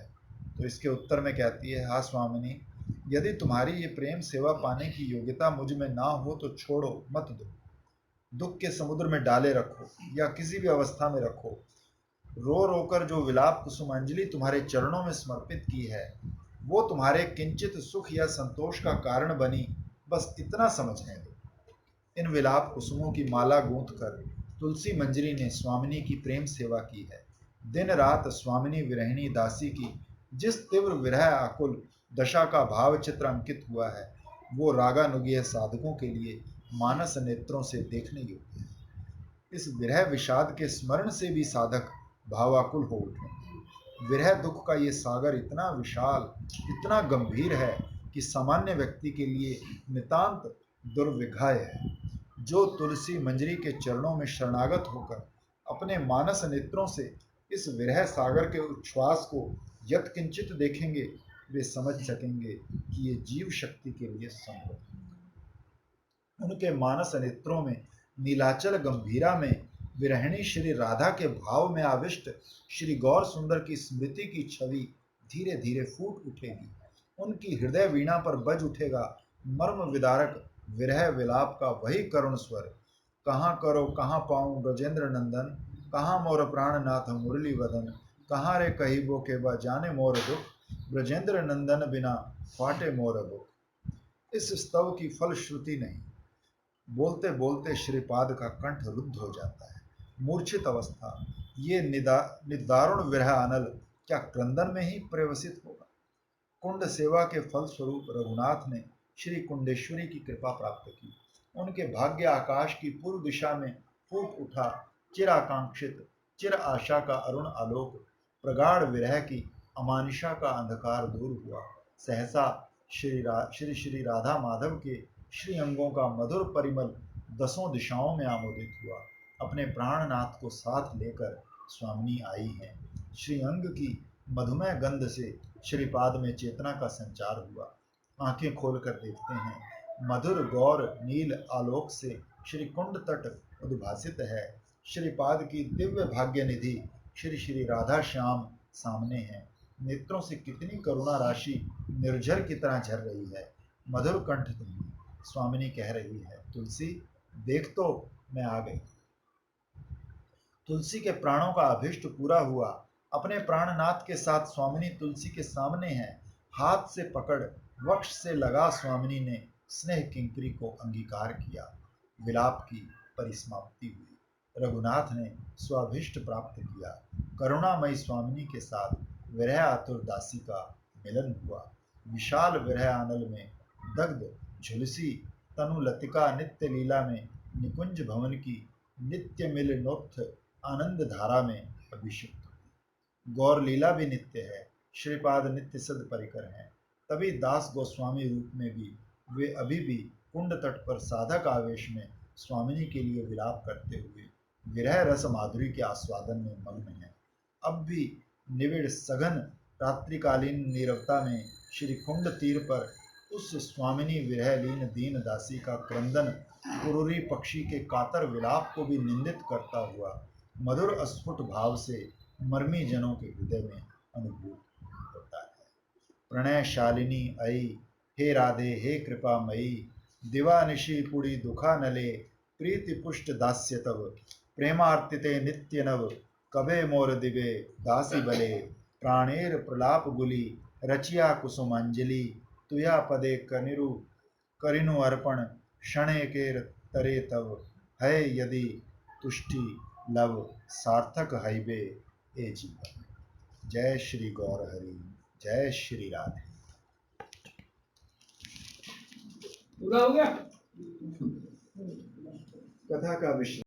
तो इसके उत्तर में कहती है, हाँ स्वामिनी, यदि तुम्हारी ये प्रेम सेवा पाने की योग्यता मुझ में ना हो तो छोड़ो, मत दो। दुख के समुद्र में डाले रखो या किसी भी अवस्था में रखो, रो रोकर जो विलाप कुसुमांजलि तुम्हारे चरणों में समर्पित की है वो तुम्हारे किंचित सुख या संतोष का कारण बनी, बस इतना समझने दो। इन विलाप कुसुमों की माला गूंथ कर तुलसी मंजरी ने स्वामिनी की प्रेम सेवा की है। दिन रात स्वामिनी विरहिणी दासी की जिस तीव्र विरह आकुल दशा का भाव चित्र अंकित हुआ है वो रागानुगीय साधकों के लिए मानस नेत्रों से देखने योग्य है। इस विरह विषाद के स्मरण से भी साधक भावाकुल हो उठे। विरह दुख का ये सागर इतना विशाल, इतना गंभीर है कि सामान्य व्यक्ति के लिए नितांत दुर्विघाय है। जो तुलसी मंजरी के चरणों में शरणागत होकर अपने मानस नेत्रों से इस विरह सागर के उच्छ्वास को यत्किंचित देखेंगे वे समझ सकेंगे कि ये जीव शक्ति के लिए संभव है। उनके मानस नेत्रों में नीलाचल गंभीरा में विरहिणी श्री राधा के भाव में आविष्ट श्री गौर सुंदर की स्मृति की छवि धीरे धीरे फूट उठेगी। उनकी हृदय वीणा पर बज उठेगा मर्म विदारक विरह विलाप का वही करुण स्वर, कहाँ करो कहाँ पाऊं ब्रजेंद्र नंदन, कहाँ मोर प्राणनाथ मुरली वदन, कहाँ रे कहिबो के बा जाने मोर दुख, ब्रजेंद्र नंदन बिना फाटे मोर बुक। इस स्तव की फलश्रुति नहीं, बोलते बोलते श्रीपाद का कंठ रुद्ध हो जाता है। मूर्छित अवस्था, ये निदारुण विरह अनल क्या क्रंदन में ही प्रवसित होगा। कुंड सेवा के फलस्वरूप रघुनाथ ने श्री कुंडेश्वरी की कृपा प्राप्त की। उनके भाग्य आकाश की पूर्व दिशा में फूट उठा चिराकांक्षित चिर आशा का अरुण आलोक, प्रगाढ़ विरह की अमानिशा का अंधकार दूर हुआ। सहसा श्री श्री राधा माधव के श्री अंगों का मधुर परिमल दसों दिशाओं में आमोदित हुआ। अपने प्राणनाथ को साथ लेकर स्वामिनी आई हैं। श्री अंग की मधुमय गंध से श्रीपाद में चेतना का संचार हुआ। आंखें खोलकर देखते हैं, मधुर गौर नील आलोक से श्री कुंड तट उद्भासित है। श्रीपाद की दिव्य भाग्य निधि श्री श्री राधा श्याम सामने है। नेत्रों से कितनी करुणा राशि निर्झर की तरह झर रही है। मधुर कंठ तुम्हें स्वामिनी कह रही है, तुलसी देख तो मैं आ गई। तुलसी के प्राणों का अभिष्ट पूरा हुआ। अपने प्राणनाथ के साथ स्वामिनी तुलसी के सामने है। हाथ से पकड़ वक्ष से लगा स्वामिनी ने स्नेह किंकरी को अंगीकार किया। विलाप की परिसमाप्ति हुई। रघुनाथ ने स्वाभिष्ट प्राप्त किया। करुणामयी स्वामिनी के साथ विरह आतुर दासी का मिलन हुआ। विशाल विरह अनल में दग्ध झुलसी तनु लतिका नित्य लीला में निकुंज भवन की नित्य मिलनोत्थ आनंद धारा में अभिषिक्त। गौर लीला भी नित्य है। श्रीपाद नित्य सिद्ध परिकर हैं। तभी दास गोस्वामी रूप में भी वे अभी भी कुंड तट पर साधक आवेश में स्वामिनी के लिए विलाप करते हुए विरह रस माधुरी के आस्वादन में मग्न है। अब भी निविड़ सघन रात्रिकालीन नीरवता में श्री कुंड तीर पर उस स्वामिनी विरहलीन दीन दासी का क्रंदन कुरूरी पक्षी के कातर विलाप को भी निंदित करता हुआ मधुर अस्फुट भाव से मर्मी जनों के हृदय में अनुभूत होता है। प्रणय शालिनी आई, हे राधे हे कृपा मई, दिवानिशी पुड़ी दुखा नले, प्रीति पुष्ट दास्य तव, प्रेमार्तिते नित्य नव, कबे मोर दिवे दासी बले, प्राणेर प्रलाप गुली, रचिया कुसुमांजलि, तुया पदे कनिरु करिनु अर्पण, क्षणे केर तरे तव, है यदि तुष्टि लव, सार्थक हईबे ए जीवन। जय श्री गौर हरि, जय श्री राधे। पूरा हो गया। कथा का विषय